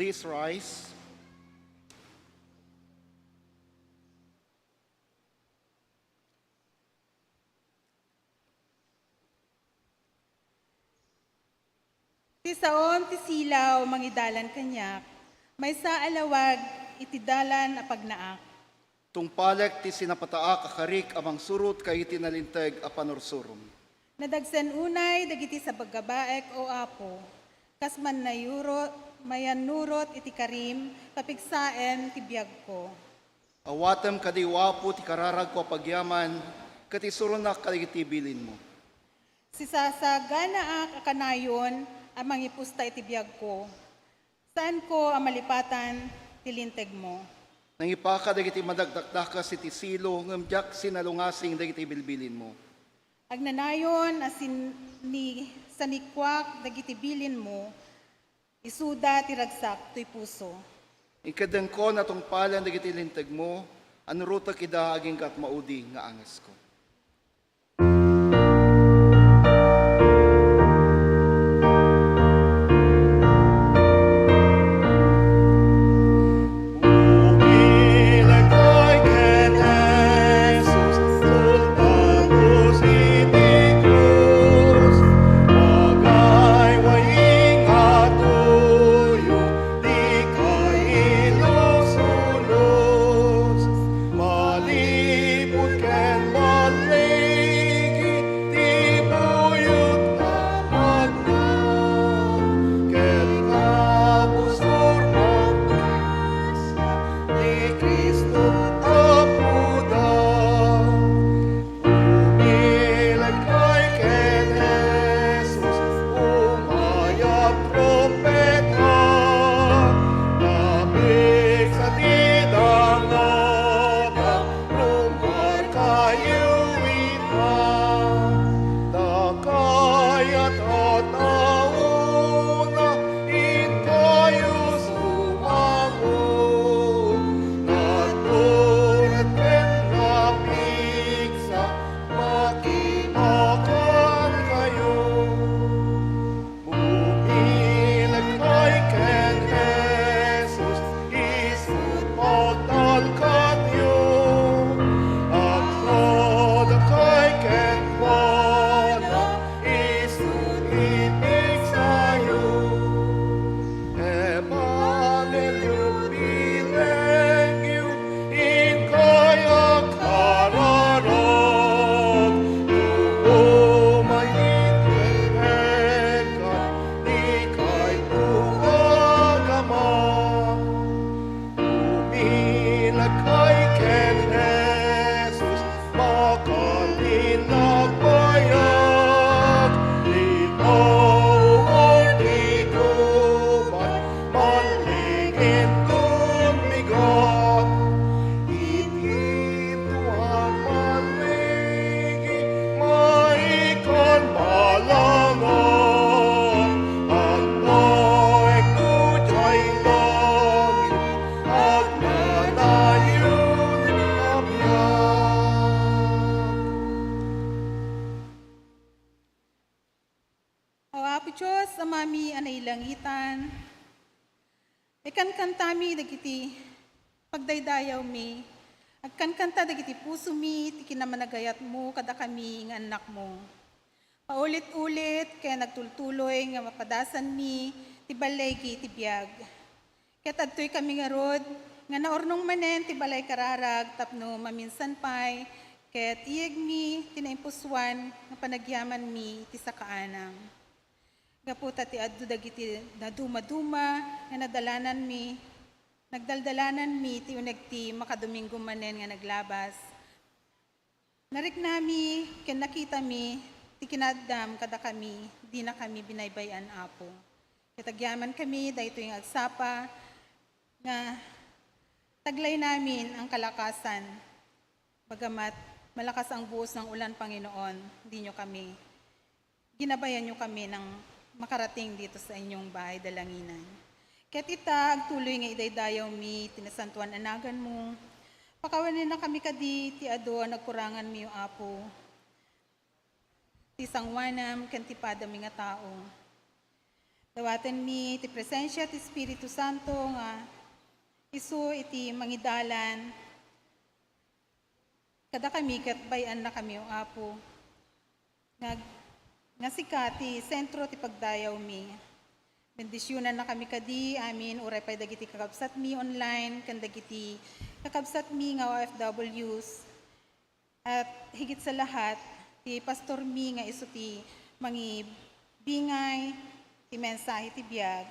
Please rise. Ti saon ti silaw mangidalan kanyak, may sa alawag itidalan a pagnaak. Tungpalek ti sinapataak akarik amang surut kay tinalinteg a panursurum. Nadagsan unay dagiti sa paggabaek o apo, kas man nayurot, mayan nurot iti karim, papigsaen ti biyag ko. Awatem kadiwapo ti kararag ko pagyaman, kati surunak kaligitibilin mo. Si sasaganaak akanayon, amang ipusta iti biyag ko. Saan ko ang malipatan tilinteg mo? Nangipaka dagiti madagdakdakas iti silo ngem jak sinalungasing dagiti bilbilin mo. Agnanayon asin ni sanikwak dagiti bilin mo, isuda ti ragsak to'y puso. Ikadeng ko natong palan dagiti linteg mo, anurutak ida aging kat maudi nga anges ko. Diyos, amami anay langitan, ikan kantami dagiti pagdaydayaw mi, agkan kanta dagiti puso mi, ti kinamanagayat mo, kada kami nga anak mo. Paulit-ulit, kaya nagtultuloy nga mapadasan mi, ti balay ti biyag. Kaya tadtoy kami nga rod, nga naornong manen, ti balay kararag, tapno maminsan pay, kaya iyag mi, tinaimpusuan, nga panagyaman mi, ti sakaanang. Gaputa ti addo dagiti naduma-duma nga nadalanan mi, nagdaldalanan mi ti uneg ti makadomingo manen nga naglabas. Narik nami, ken nakita mi, ti kinadam kada kami, di na kami binaybayan apo. Katagyaman kami, dahito yung agsapa, nga taglay namin ang kalakasan. Bagamat malakas ang buhos ng ulan, Panginoon, di nyo kami, ginabayan nyo kami ng makarating dito sa inyong bahay dalanginan. Kaya't ita, agtuloy nga idaydayaw mi, tinasantuan anagan mo. Pakawanin na kami kadi, ti ado, nagkurangan mi yung apo. Ti sangwanam, kantipada mi nga tao. Dawatan mi, ti presensya, ti Espiritu Santo, nga isu iti mangidalan. Kada kami, katbayan na kami yung apo. Nga sikati, sentro ti pagdayaw mi. Bendisyonan na kami kadi, amin, uray pa'y dagiti kakabsat mi online, kan dagiti kakabsat mi nga OFWs. At higit sa lahat, ti pastor mi nga iso ti mangi bingay, ti mensahe ti biyag.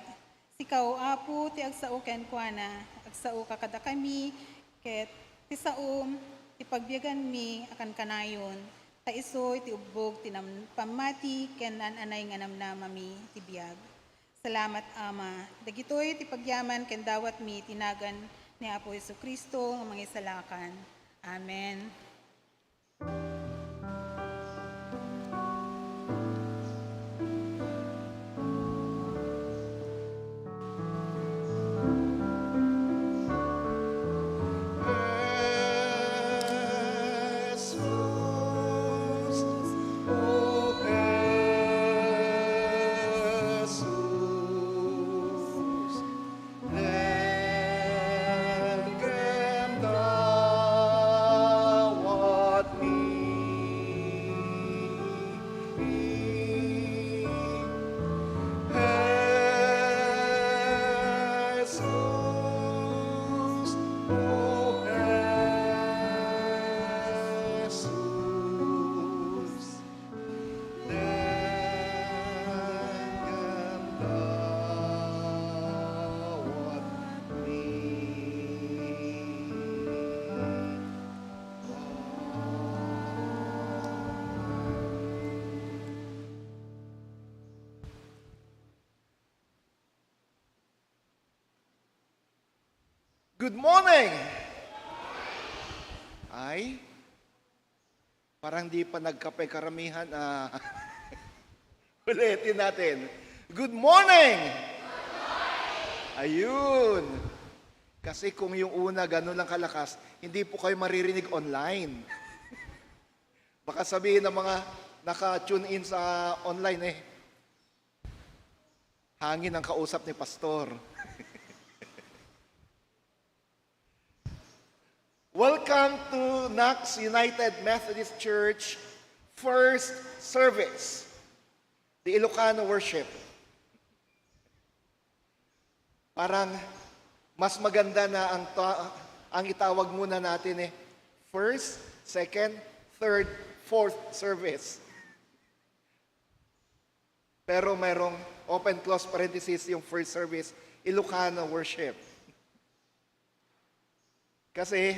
Sikaw, apo, ti agsao ken kuana, agsao kakada kami, ket ti saom, ti pagbiyagan mi, akan kanayon. Ta iso iti ubog pamati ken anay nga namnamami ti biyag. Salamat Ama. Dagitoy ti pagyaman ken dawat mi tinagan ni Apo Jesucristo nga mga isalakan. Amen. Good morning! Ay, parang di pa nagkape karamihan. Ulitin natin. Good morning! Ayun. Kasi kung yung una gano'n lang kalakas, hindi po kayo maririnig online. Baka sabihin ng mga naka-tune in sa online hangin ang kausap ni Pastor. Welcome to Knox United Methodist Church First Service, the Ilocano worship. Parang mas maganda na ang itawag muna natin first, second, third, fourth service. Pero mayroong open close parenthesis yung first service, Ilocano worship. Kasi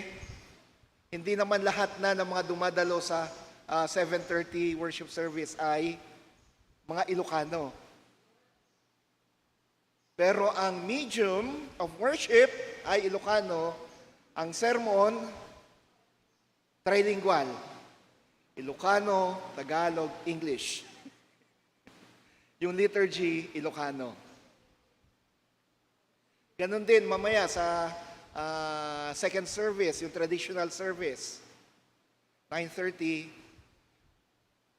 hindi naman lahat na ng mga dumadalo sa 7:30 worship service ay mga Ilocano. Pero ang medium of worship ay Ilocano, ang sermon trilingual. Ilocano, Tagalog, English. Yung liturgy, Ilocano. Ganon din mamaya sa second service, yung traditional service, 9:30,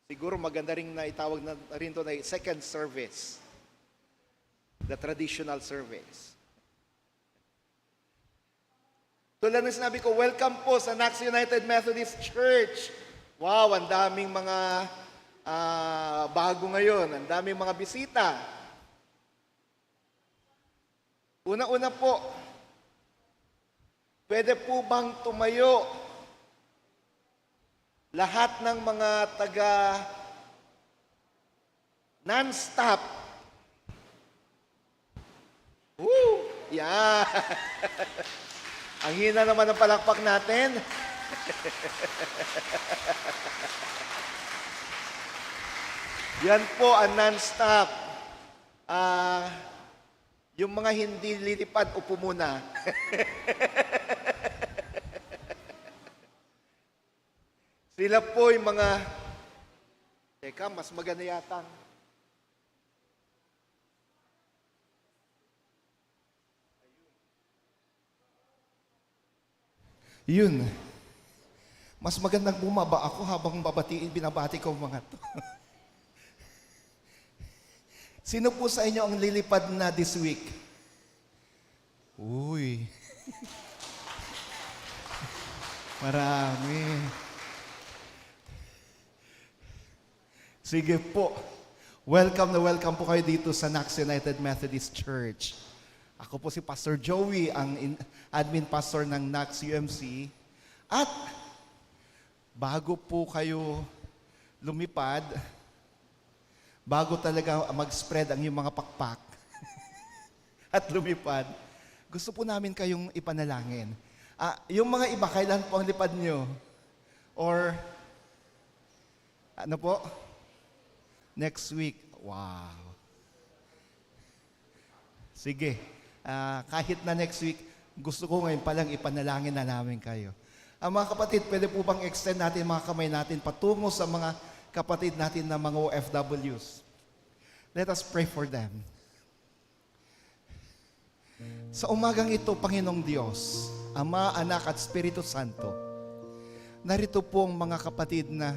siguro maganda rin na itawag na rin to na second service, the traditional service. Tulad ng sinabi ko, welcome po sa Knox United Methodist Church. Wow, ang daming mga bago ngayon, ang daming mga bisita. Una-una po, pwede po bang tumayo lahat ng mga taga non-stop? Woo! Yeah! Ang hina naman ng palakpak natin. Yan po ang non-stop. Yung mga hindi lilipad, upo muna. Sila po yung mga, teka, mas maganda yata. Yun. Mas magandang bumaba ako habang binabati ko mga to. Sino po sa inyo ang lilipad na this week? Uy. Marami. Sige po. Welcome na welcome po kayo dito sa Knox United Methodist Church. Ako po si Pastor Joey, ang admin pastor ng Knox UMC. At bago po kayo lumipad, bago talaga mag-spread ang iyong mga pakpak at lumipad, gusto po namin kayong ipanalangin. Yung mga iba, kailan po ang lipad nyo? Or, ano po? Next week. Wow. Sige. Kahit na next week, Gusto ko ngayon palang ipanalangin na namin kayo. Mga kapatid, pwede po bang extend natin mga kamay natin patungo sa mga kapatid natin na mga OFWs? Let us pray for them. Sa umagang ito, Panginoong Diyos, Ama, Anak at Espiritu Santo, narito pong mga kapatid na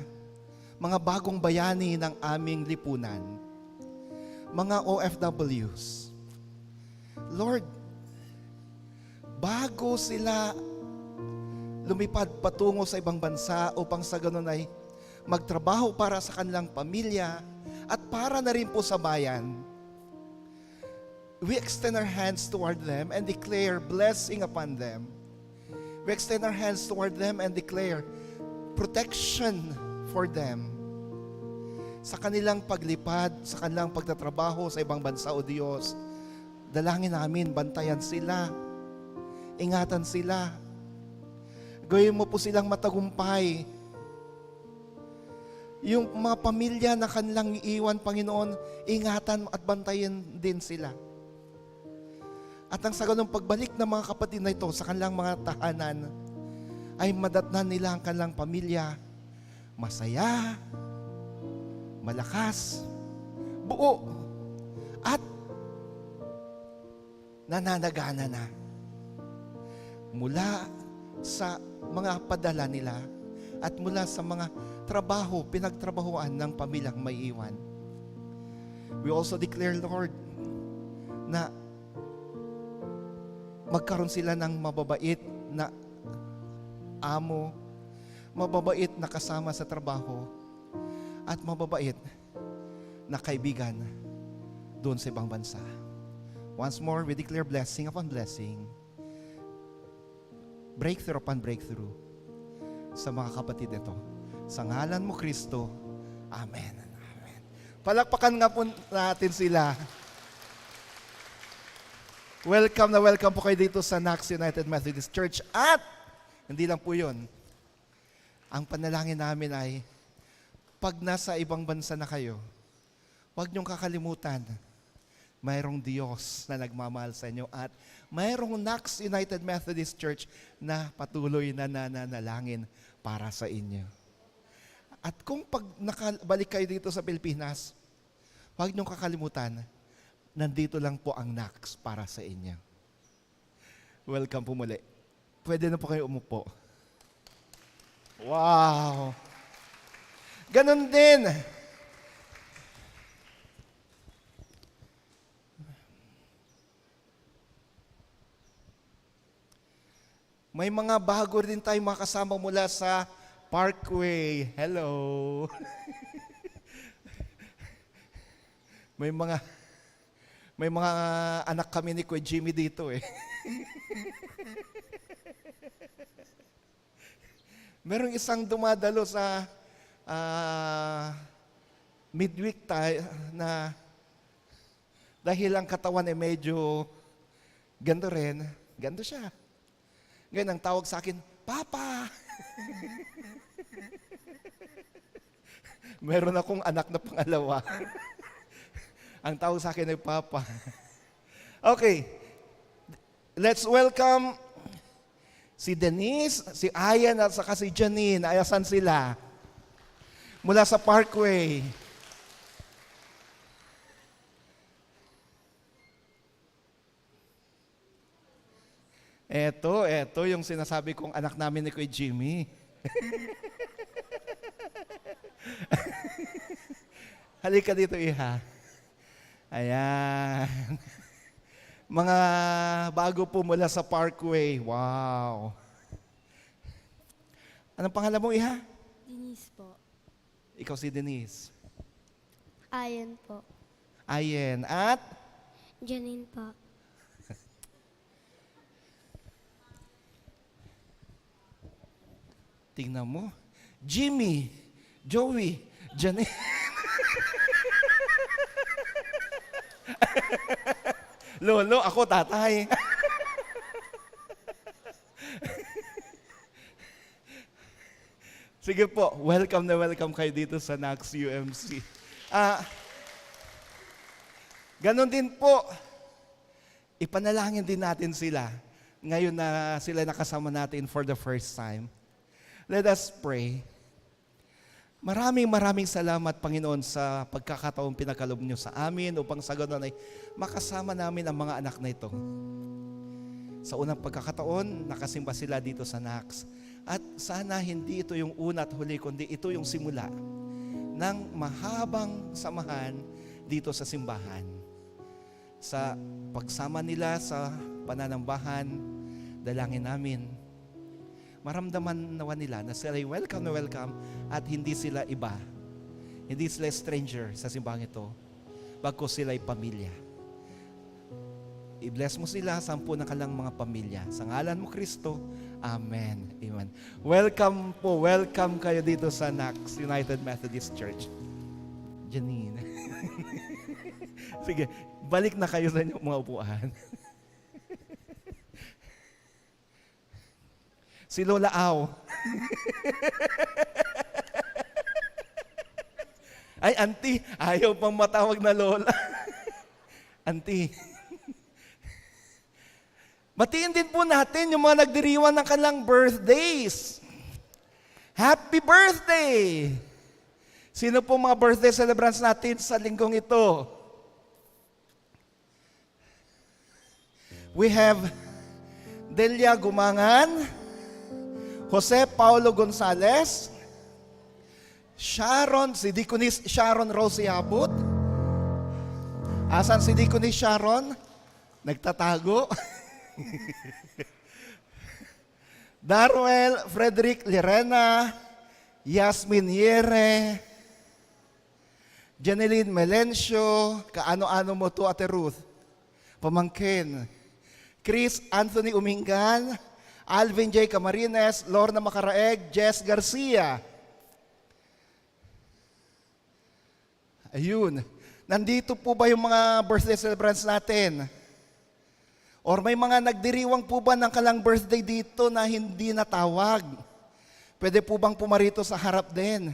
mga bagong bayani ng aming lipunan, mga OFWs. Lord, bago sila lumipad patungo sa ibang bansa upang sa ganun ay magtrabaho para sa kanilang pamilya at para na rin po sa bayan, we extend our hands toward them and declare blessing upon them. We extend our hands toward them and declare protection for them sa kanilang paglipad, sa kanilang pagtatrabaho sa ibang bansa, O Diyos. Dalangin namin, bantayan sila, ingatan sila, gawin mo po silang matagumpay. Yung mga pamilya na kanilang iiwan, Panginoon, ingatan at bantayan din sila. At ang sa ganung pagbalik ng mga kapatid na ito sa kanilang mga tahanan, ay madatnan nila ang kanilang pamilya, masaya, malakas, buo, at nananagana na. Mula sa mga padala nila at mula sa mga trabaho, pinagtrabahuan ng pamilyang may iwan. We also declare, Lord, na magkaroon sila ng mababait na amo, mababait na kasama sa trabaho, at mababait na kaibigan doon sa ibang bansa. Once more, we declare blessing upon blessing, breakthrough upon breakthrough sa mga kapatid nito. Sa ngalan mo, Kristo. Amen. Amen. Palakpakan nga po natin sila. Welcome na welcome po kayo dito sa Nax United Methodist Church. At, hindi lang po yun. Ang panalangin namin ay, pag nasa ibang bansa na kayo, huwag niyong kakalimutan, mayroong Diyos na nagmamahal sa inyo at mayroong Nax United Methodist Church na patuloy na nananalangin para sa inyo. At kung pag nakabalik kayo dito sa Pilipinas, huwag niyong kakalimutan, nandito lang po ang Nax para sa inyo. Welcome po muli. Pwede na po kayo umupo. Wow! Ganon din. May mga bago rin tayong mga kasama mula sa Parkway. Hello! May mga anak kami ni Kuya Jimmy dito eh. Merong isang dumadalo sa midweek tayo na dahil ang katawan ay medyo ganto rin, ganto siya. Ngayon ang tawag sa akin, Papa! Meron akong anak na pangalawa. Ang tawag sa akin ay Papa. Okay. Let's welcome si Denise, si Ayan at saka si Janine. Ayasan sila. Mula sa Parkway. Eto yung sinasabi kong anak namin ni Kuya Jimmy. Halika dito, Iha. Ayan. Mga bago po mula sa Parkway. Wow. Anong pangalan mo, Iha? Denise po. Ikaw si Denise. Ayan po. Ayen. At? Janine po. Tingnan mo. Jimmy, Joey, Janine. Lolo, ako tatay. Sige po, welcome na welcome kayo dito sa Nax UMC. Ganon din po, ipanalangin din natin sila ngayon na sila nakasama natin for the first time. Let us pray. Maraming salamat, Panginoon, sa pagkakataong pinagkaloob niyo sa amin upang sa ganoon ay makasama namin ang mga anak na ito. Sa unang pagkakataon, nakasimba sila dito sa NACS. At sana hindi ito yung una at huli, kundi ito yung simula ng mahabang samahan dito sa simbahan. Sa pagsama nila sa pananambahan, dalangin namin, maramdaman nawa nila na sila ay welcome na welcome at hindi sila iba. Hindi sila stranger sa simbahan ito. Bagkus sila ay pamilya. I-bless mo sila, 10 na kalang mga pamilya. Sa ngalan mo, Kristo. Amen. Amen. Welcome po. Welcome kayo dito sa NACS, United Methodist Church. Janine. Sige, balik na kayo sa inyong mga upuan. Si Lola Au. Ay, auntie, ayaw pang matawag na Lola. Auntie. Batiin din po natin yung mga nagdiriwang ng kanilang birthdays. Happy birthday! Sino po mga birthday celebrants natin sa linggong ito? We have Delia Gumangan, Jose Paulo Gonzalez, Sharon, si Deaconess Sharon Rose Abut. Asan si Deaconess Sharon? Nagtatago. Darwell Frederick Lirena, Yasmin Yere, Janeline Melencio, kaano-ano mo to, Ate Ruth? Pamangkin. Chris Anthony Umingan, Alvin J. Camarines, Lorna Macaraeg, Jess Garcia. Ayun. Nandito po ba yung mga birthday celebrants natin? Or may mga nagdiriwang po ba ng kalang birthday dito na hindi natawag? Pwede po bang pumarito sa harap din?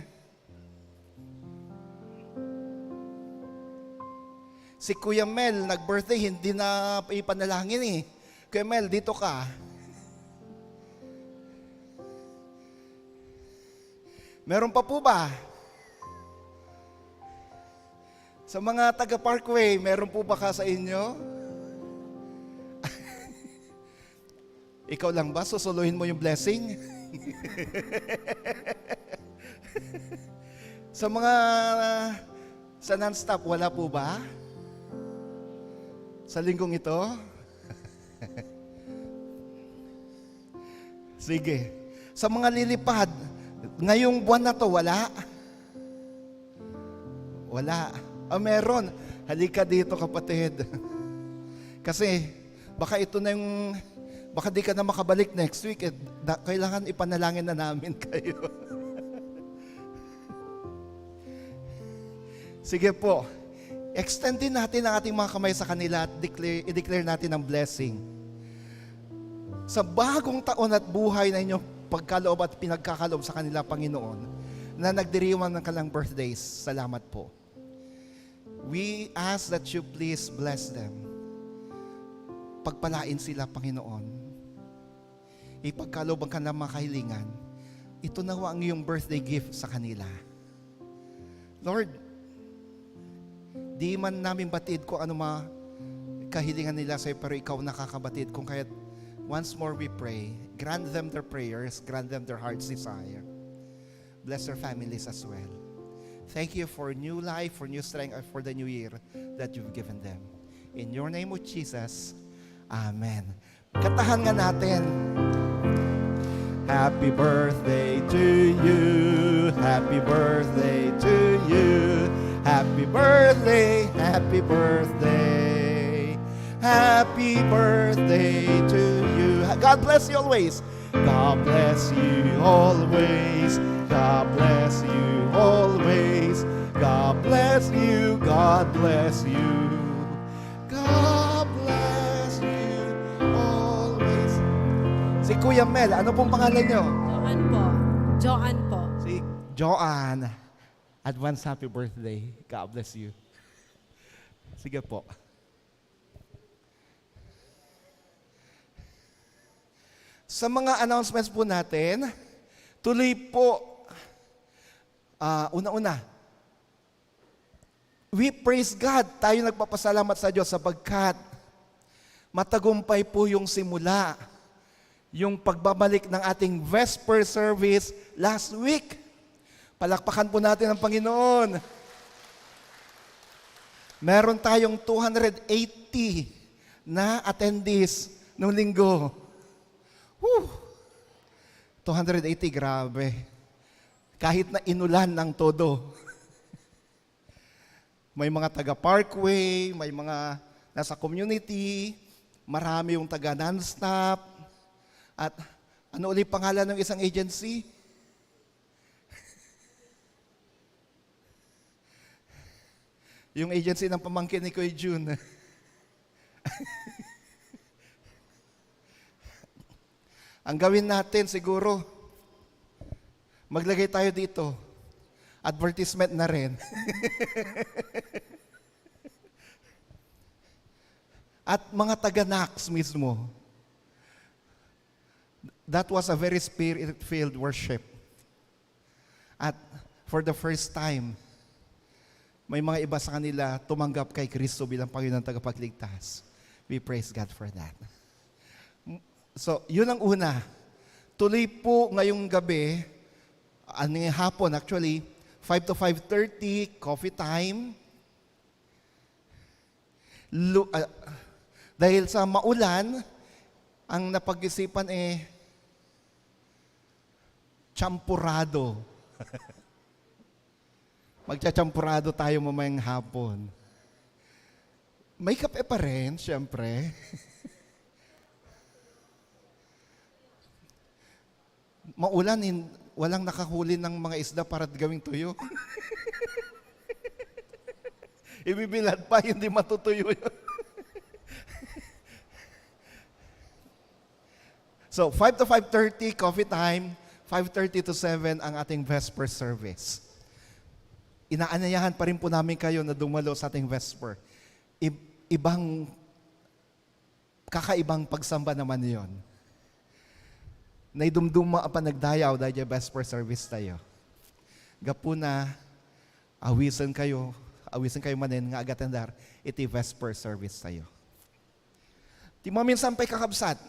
Si Kuya Mel, nag-birthday, hindi na ipanalangin eh. Kuya Mel, dito ka. Meron pa po ba? Sa mga taga-Parkway, meron po ba ka sa inyo? Ikaw lang ba? Susuluhin mo yung blessing? Sa mga sa non-stop, wala po ba? Sa linggong ito? Sige. Sa mga lilipad, ngayong buwan na to, wala? Wala. Meron. Halika dito, kapatid. Kasi, baka ito na yung baka di ka na makabalik next week, kailangan ipanalangin na namin kayo. Sige po, extend din natin ang ating mga kamay sa kanila at i-declare natin ang blessing. Sa bagong taon at buhay na inyong pagkaloob at pinagkakaloob sa kanila, Panginoon, na nagdiriwang ng kanilang birthdays, salamat po. We ask that you please bless them. Pagpalain sila, Panginoon. Ipagkaloob ang kanilang mga kahilingan. Ito na ang iyong birthday gift sa kanila. Lord, di man namin batid kung ano mga kahilingan nila sa'yo, pero ikaw nakakabatid. Kung kaya't once more we pray, grant them their prayers, grant them their heart's desire. Bless their families as well. Thank you for new life, for new strength, and for the new year that you've given them. In your name of Jesus, Amen. Katahan nga natin. Happy birthday to you. Happy birthday to you. Happy birthday, happy birthday. Happy birthday to you. God bless you always. God bless you always. God bless you always. God bless you. God bless you. God bless you always. Si Kuya Mel, ano pong pangalan nyo? Joan po. Joan po. Si Joan. Advance happy birthday. God bless you. Sige po. Sa mga announcements po natin, tuloy po, una-una, we praise God. Tayo nagpapasalamat sa Diyos sapagkat matagumpay po yung simula, yung pagbabalik ng ating Vesper service last week. Palakpakan po natin ang Panginoon. Meron tayong 280 na attendees noong linggo. 280, grabe. Kahit na inulan ng todo. May mga taga-Parkway, may mga nasa community, marami yung taga non-stop. At ano ulit pangalan ng isang agency? Yung agency ng pamangkin ni Kuya June. Ang gawin natin siguro, maglagay tayo dito. Advertisement na rin. At mga taga-Nax mismo. That was a very spirit-filled worship. At for the first time, may mga iba sa kanila tumanggap kay Kristo bilang Panginoon tagapagligtas. We praise God for that. So, yun ang una. Tuloy po ngayong gabi, hapon actually, 5 to 5:30, coffee time. Dahil sa maulan, ang napag-isipan champurado. Magchachampurado tayo mamayang hapon. May kape pa rin, siyempre. Maulan, walang nakahuli ng mga isda para gawing tuyo. Ibibilad pa, hindi matutuyo yun. So, 5 to 5:30, coffee time. 5:30 to 7 ang ating Vesper service. Inaanyayahan pa rin po namin kayo na dumalo sa ating Vesper. Kakaibang pagsamba naman yon. Naidumduma pa nagdayaw dahil yung Vesper service tayo. Gapuna, awisan kayo manin nga agatandar, iti Vesper service tayo. Ti maminsan pa'y kakabsat,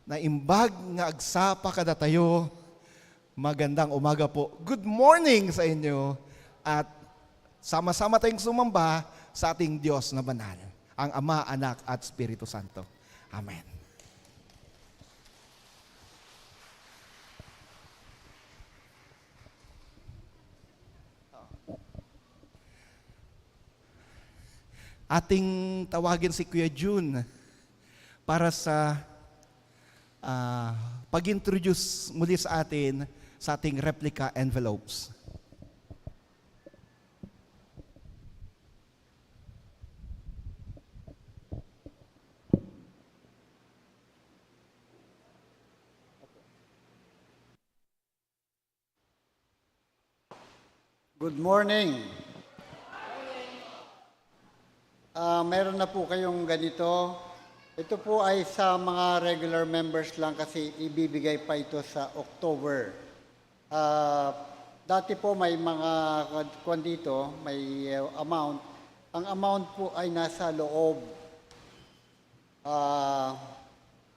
na imbag nga agsapa kada tayo, magandang umaga po. Good morning sa inyo at sama-sama tayong sumamba sa ating Diyos na banal, ang Ama, Anak at Espiritu Santo. Amen. Ating tawagin si Kuya June para sa pag-introduce muli sa atin sa ating replica envelopes. Good morning. Meron na po kayong ganito. Ito po ay sa mga regular members lang kasi ibibigay pa ito sa October. Dati po may mga kwan dito, may amount. Ang amount po ay nasa loob.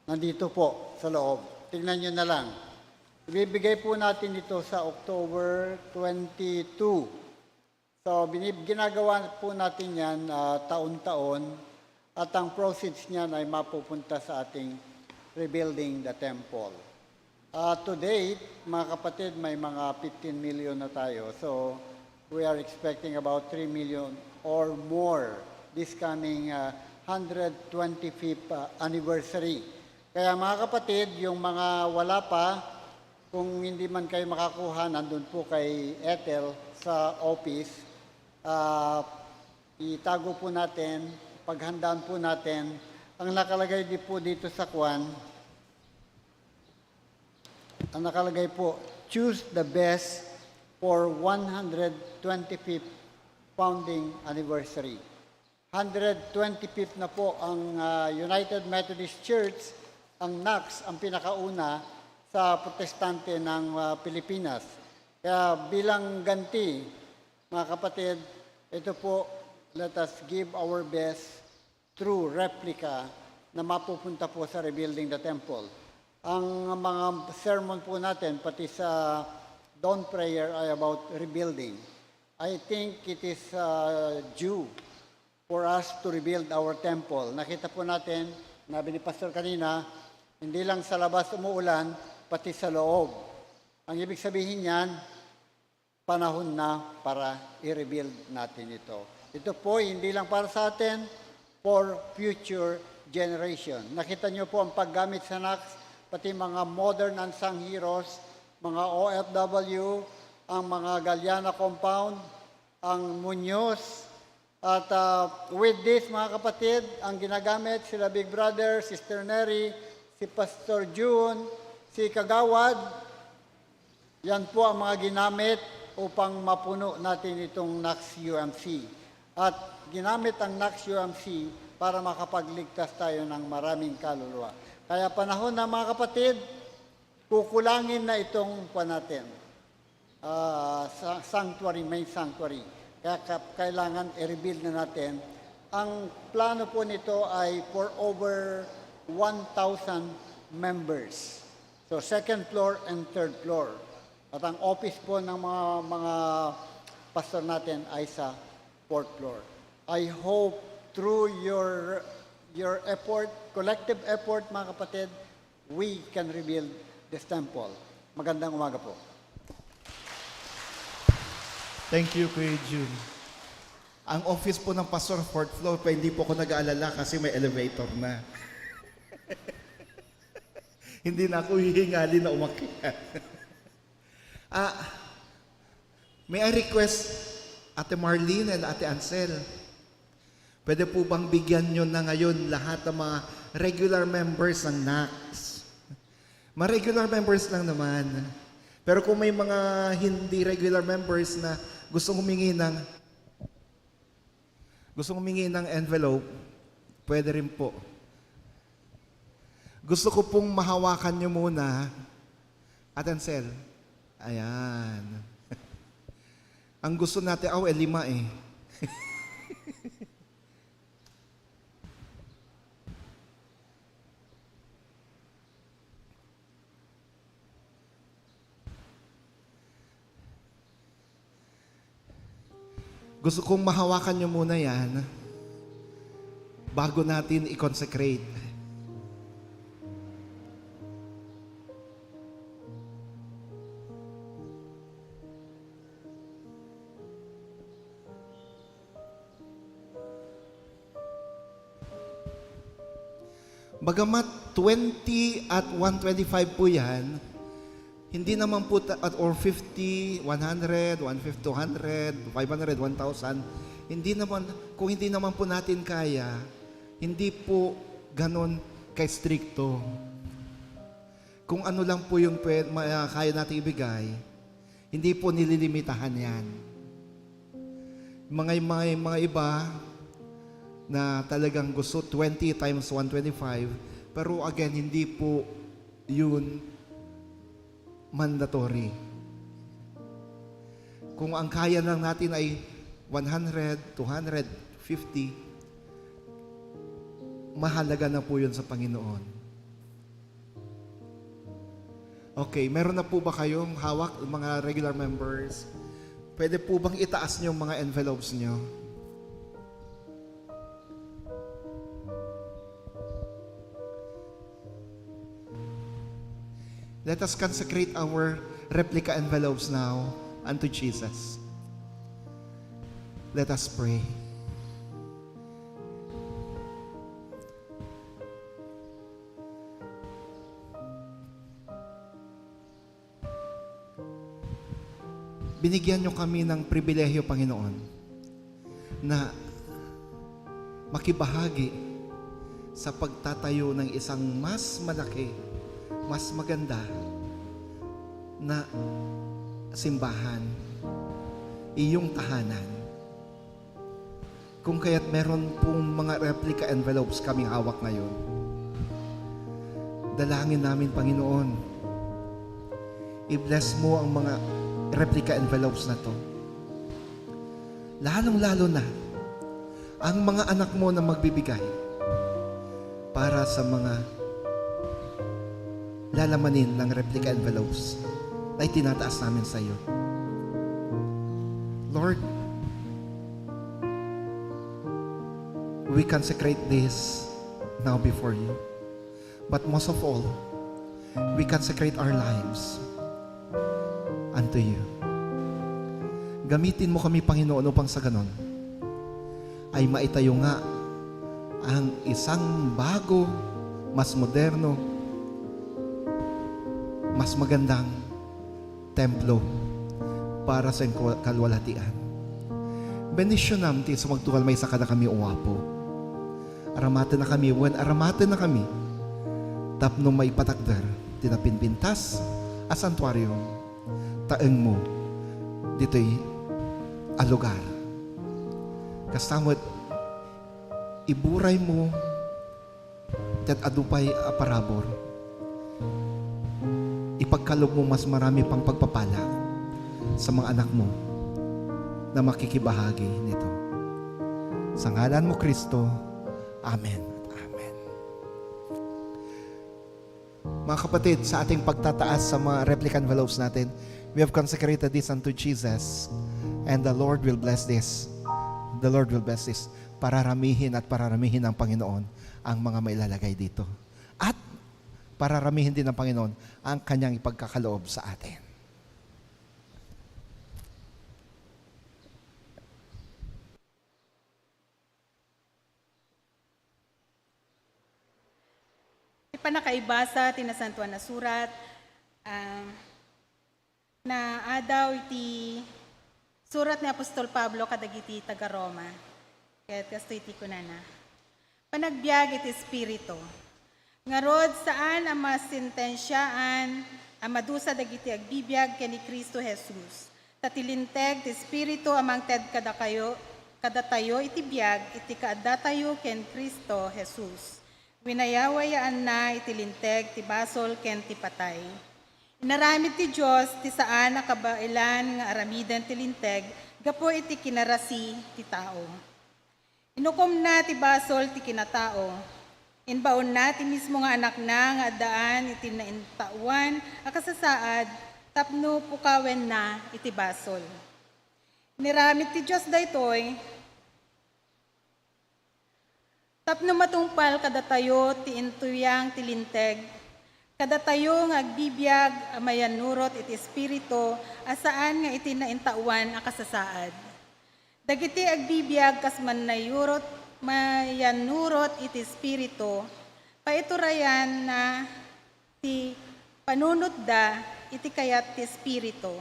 Nandito po sa loob. Tingnan nyo na lang. Ibibigay po natin ito sa October 22. So, ginagawa po natin yan taon-taon at ang proceeds niyan ay mapupunta sa ating rebuilding the temple. To date, mga kapatid, may mga 15 million na tayo. So, we are expecting about 3 million or more this coming 125th anniversary. Kaya mga kapatid, yung mga wala pa, kung hindi man kayo makakuha, nandun po kay Ethel sa office, itago po natin, paghandaan po natin. Ang nakalagay din po dito sa kwan, ang nakalagay po, choose the best for 125th founding anniversary. 125th na po ang United Methodist Church ang NACS ang pinakauna sa protestante ng Pilipinas. Kaya bilang ganti, mga kapatid, ito po, let us give our best through replica na mapupunta po sa rebuilding the temple. Ang mga sermon po natin, pati sa dawn prayer, ay about rebuilding. I think it is due for us to rebuild our temple. Nakita po natin, nabi ni Pastor kanina, hindi lang sa labas umuulan, pati sa loob. Ang ibig sabihin niyan, panahon na para i-rebuild natin ito. Ito po, hindi lang para sa atin, for future generation. Nakita niyo po ang paggamit sa NACS, pati mga modern unsung heroes, mga OFW, ang mga Galiana compound, ang Muñoz, at with this, mga kapatid, ang ginagamit sila Big Brother, Sister Neri, si Pastor June, si Kagawad, yan po ang mga ginamit upang mapuno natin itong NACS UMC. At ginamit ang NACS UMC para makapagligtas tayo ng maraming kaluluwa. Kaya panahon na, mga kapatid, kukulangin na itong natin, sanctuary, main sanctuary. Kaya kailangan i-rebuild na natin. Ang plano po nito ay for over 1,000 members. So second floor and third floor. At ang office po ng mga pastor natin ay sa fourth floor. I hope through your effort, collective effort, mga kapatid, we can rebuild this temple. Magandang umaga po. Thank you, Kuya June. Ang office po ng pastor, fourth floor, pa hindi po ako nag-aalala kasi may elevator na. Hindi na ako hihingali na umakyat. May I request Ate Marlene and Ate Ansel, pwede po bang bigyan nyo na ngayon lahat ng mga regular members ng NACS? Mga regular members lang naman. Pero kung may mga hindi regular members na gustong humingi ng envelope, pwede rin po. Gusto ko pong mahawakan nyo muna. Ate Ansel, ayan. Ang gusto natin, 5 eh. Gusto kong mahawakan nyo muna yan bago natin i-consecrate. Bagamat 20 at 125 po yan, hindi naman po, or 50, 100, 150, 200, 500, 1,000, hindi naman, kung hindi naman po natin kaya, hindi po ganon ka-stricto. Kung ano lang po yung kaya natin ibigay, hindi po nililimitahan yan. Mga iba na talagang gusto 20 times 125, pero again, hindi po yun mandatory. Kung ang kaya lang natin ay 100, 250, mahalaga na po yun sa Panginoon. Okay, meron na po ba kayong hawak, mga regular members? Pwede po bang itaas niyo mga envelopes niyo? Let us consecrate our replica envelopes now unto Jesus. Let us pray. Binigyan niyo kami ng pribilehyo, Panginoon, na makibahagi sa pagtatayo ng isang mas malaki, mas maganda na simbahan, iyong tahanan. Kung kaya't meron pong mga replica envelopes kaming hawak ngayon. dalangin namin, Panginoon, i-bless mo ang mga replica envelopes na to. Lalong-lalo na ang mga anak mo na magbibigay para sa mga lalamanin ng replica envelopes na itinataas namin sa iyo. Lord, we consecrate this now before you. But most of all, we consecrate our lives unto you. Gamitin mo kami, Panginoon, upang sa ganon ay maitayo nga ang isang bago, mas moderno, mas magandang templo para sa kalwalhatian. Benisyon ti sa magtukal may sakada kami uwapo. Aramatan na kami, when aramatan na kami, tapno may patakder, tinapinpintas, a santuario, taeng mo, dito'y a lugar. Kastamot, iburay mo, tet adupay a parabor, ipagkalob mo mas marami pang pagpapala sa mga anak mo na makikibahagi nito. Sa ngalan mo, Kristo, Amen. Amen. Mga kapatid, sa ating pagtataas sa mga replica envelopes natin, we have consecrated this unto Jesus, and the Lord will bless this. The Lord will bless this. Pararamihin at pararamihin ng Panginoon ang mga mailalagay dito. At pararamihin din ng Panginoon ang kanyang ipagkakaloob sa atin. Panakaibasa, tinasantuan na surat, na adaw iti surat ni Apostol Pablo kadagiti taga Roma. Kaya kasto iti kunana. Panagbiag iti Espiritu. Ngarod saan ang masintensyaan ang madusa dagiti agbibiyag ken ni Kristo Jesus. Tatilinteg ti Espiritu amang ted kadatayo iti biag iti kaadatayo ken Kristo Jesus. Winayawayaan na itilinteg ti basol ken ti patay. Inaramid ti Diyos ti saan nakabailan nga aramidan ti linteg gapo iti kinarasi ti tao. Inukom na ti basol ti kinatao. Inbaon na ti mismo nga anak na nga daan iti naintawan akasasaad tapno pukawen na iti basol. Niramid ti Diyos daytoy tapno matungpal kadatayo ti intuyang ti linteg, kadatayo nga agbibiyag amayan nurot iti espiritu asaan nga iti naintawan akasasaad. Dagiti agbibiyag kas manayurot mayan nurot iti espiritu, paiturayan na ti panunot da iti kayat ti espiritu.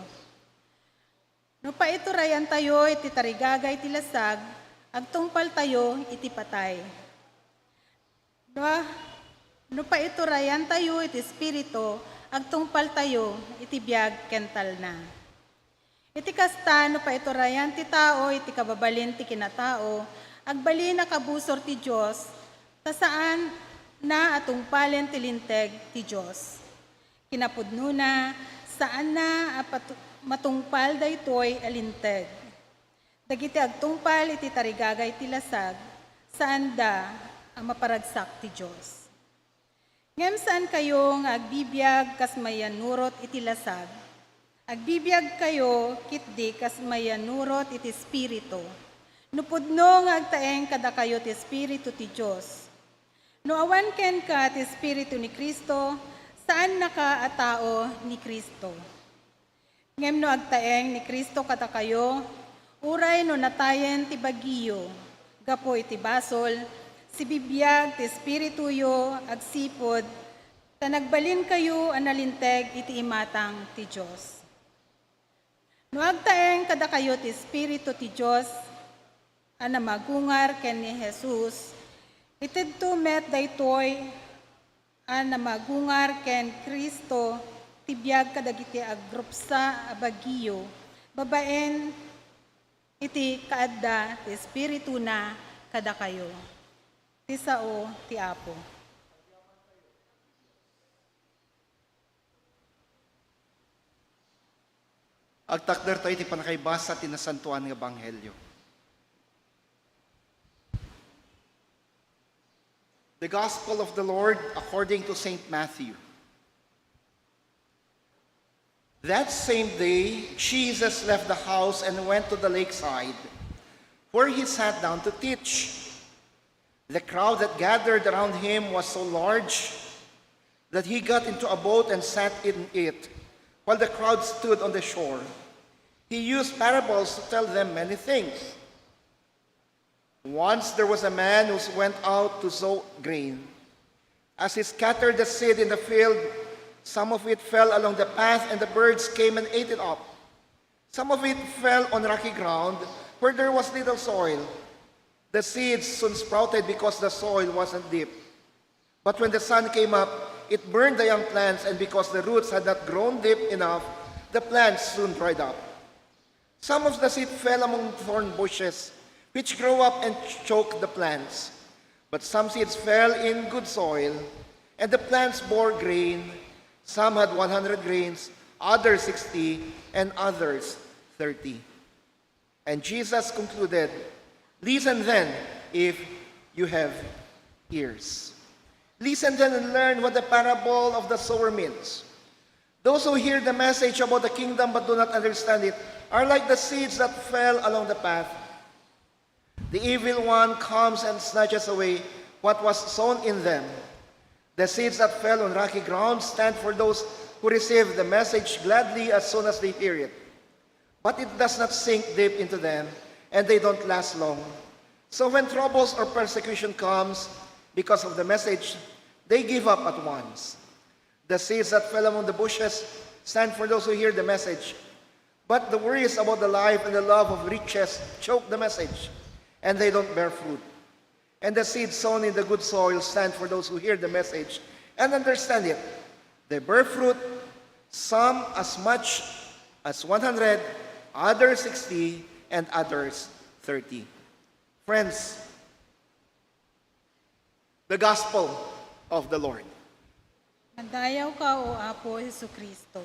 No paiturayan tayo iti tarigagay ti lasag, agtungpal tayo iti patay. No paiturayan tayo iti espiritu, agtungpal tayo iti biag kental na. Iti kasta no paiturayan ti tao iti kababalin ti kinatao, agbalin na kabusor ti Diyos, ta saan na atungpalen ti linteg ti Diyos. Kinapudno na saan na matungpal daytoy alinteg. Dagiti agtungpal iti tarigagay ti lasag, saan da ang maparagsak ti Diyos. Ngem saan kayo nga agbibiyag kas mayanurot iti lasag, agbibiyag kayo kitdi kas mayanurot iti espiritu. Nupudno nga agtaeng kada kayo ti espiritu ti Diyos. No awan ken ka ti espiritu ni Kristo, saan naka a tao ni Kristo. Ngem no agtaeng ni Kristo kada kayo, uray no natayen ti bagiyo, gapo iti basol, si bibiyag ti espirituyo agsipod, ta nagbalin kayo analinteg iti imatang ti Diyos. No agtaeng kada kayo ti espiritu ti Diyos, ana magungar ken ni Jesus, itidto met daytoy ana magungar ken Kristo, tibiyag kadagiti agrupsa abagiyo, babaen iti kaadda ti espiritu na kada kayo. Ti sao ti Apo. Agtakder tayo iti panakaibasa ti nasantuan nga Ebanghelyo. The Gospel of the Lord according to Saint Matthew. That same day, Jesus left the house and went to the lakeside, where he sat down to teach. The crowd that gathered around him was so large that he got into a boat and sat in it, while the crowd stood on the shore. He used parables to tell them many things. Once there was a man who went out to sow grain. As he scattered the seed in the field, some of it fell along the path, and the birds came and ate it up. Some of it fell on rocky ground, where there was little soil. The seeds soon sprouted because the soil wasn't deep. But when the sun came up, it burned the young plants, and because the roots had not grown deep enough, the plants soon dried up. Some of the seed fell among thorn bushes, which grow up and choke the plants. But some seeds fell in good soil, and the plants bore grain. Some had 100 grains, others 60, and others 30. And Jesus concluded, "Listen then, if you have ears. Listen then and learn what the parable of the sower means. Those who hear the message about the kingdom but do not understand it are like the seeds that fell along the path. The evil one comes and snatches away what was sown in them. The seeds that fell on rocky ground stand for those who receive the message gladly as soon as they hear it. But it does not sink deep into them, and they don't last long. So when troubles or persecution comes because of the message, they give up at once. The seeds that fell among the bushes stand for those who hear the message. But the worries about the life and the love of riches choke the message, and they don't bear fruit. And the seeds sown in the good soil stand for those who hear the message and understand it. They bear fruit, some as much as 100, others 60, and others 30. Friends, the gospel of the Lord. Madayaw ka, O Apo Jesucristo.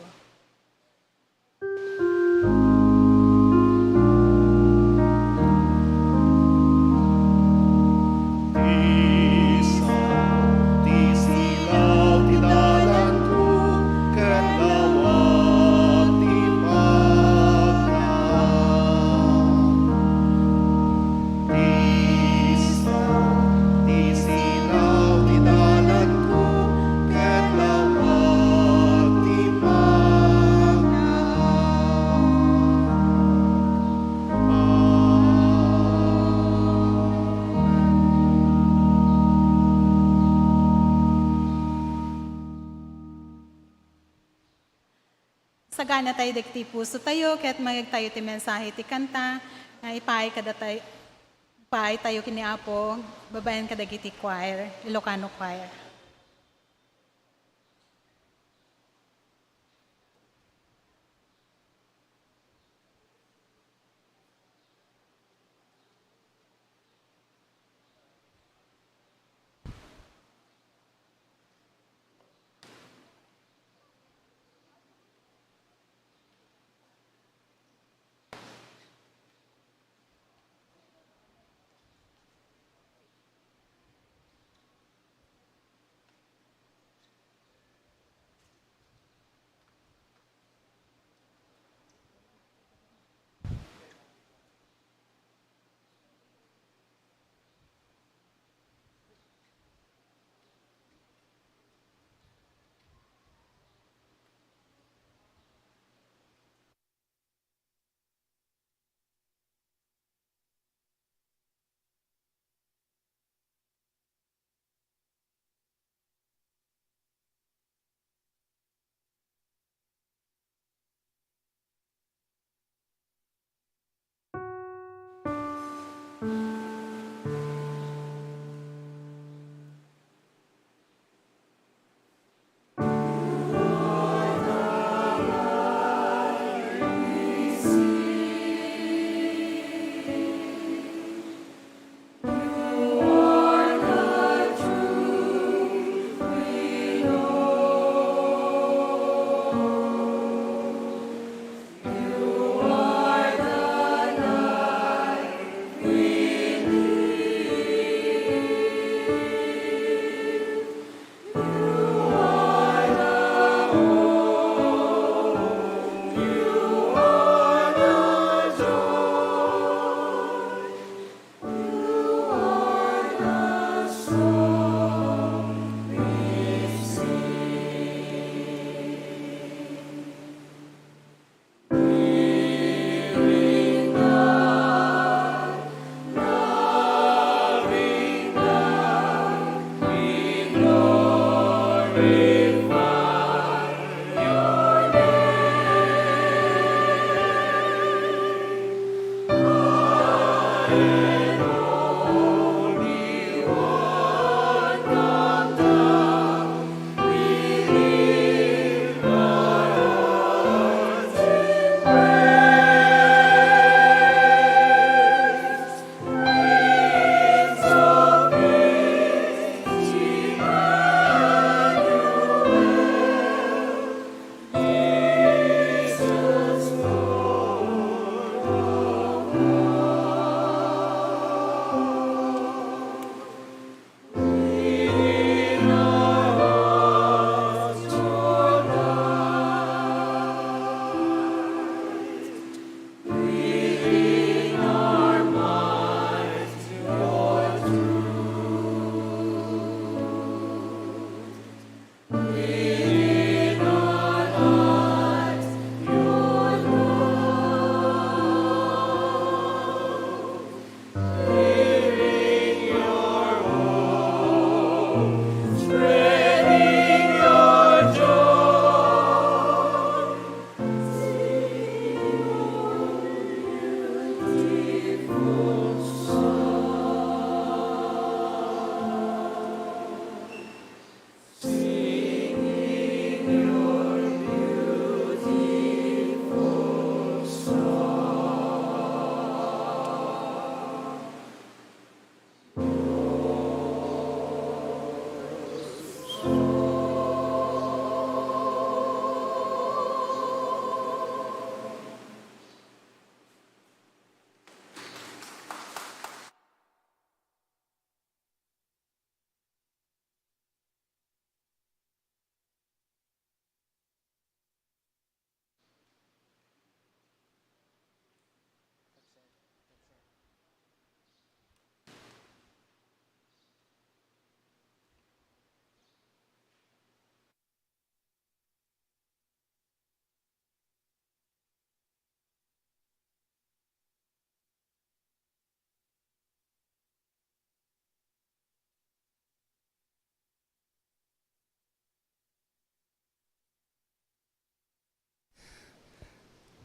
Sagana tayo dagiti puso tayo, kaya't magag tayo ti mensahe ti kanta, na ipaay tayo kini Apo, babayan ka dagiti choir, Ilocano choir.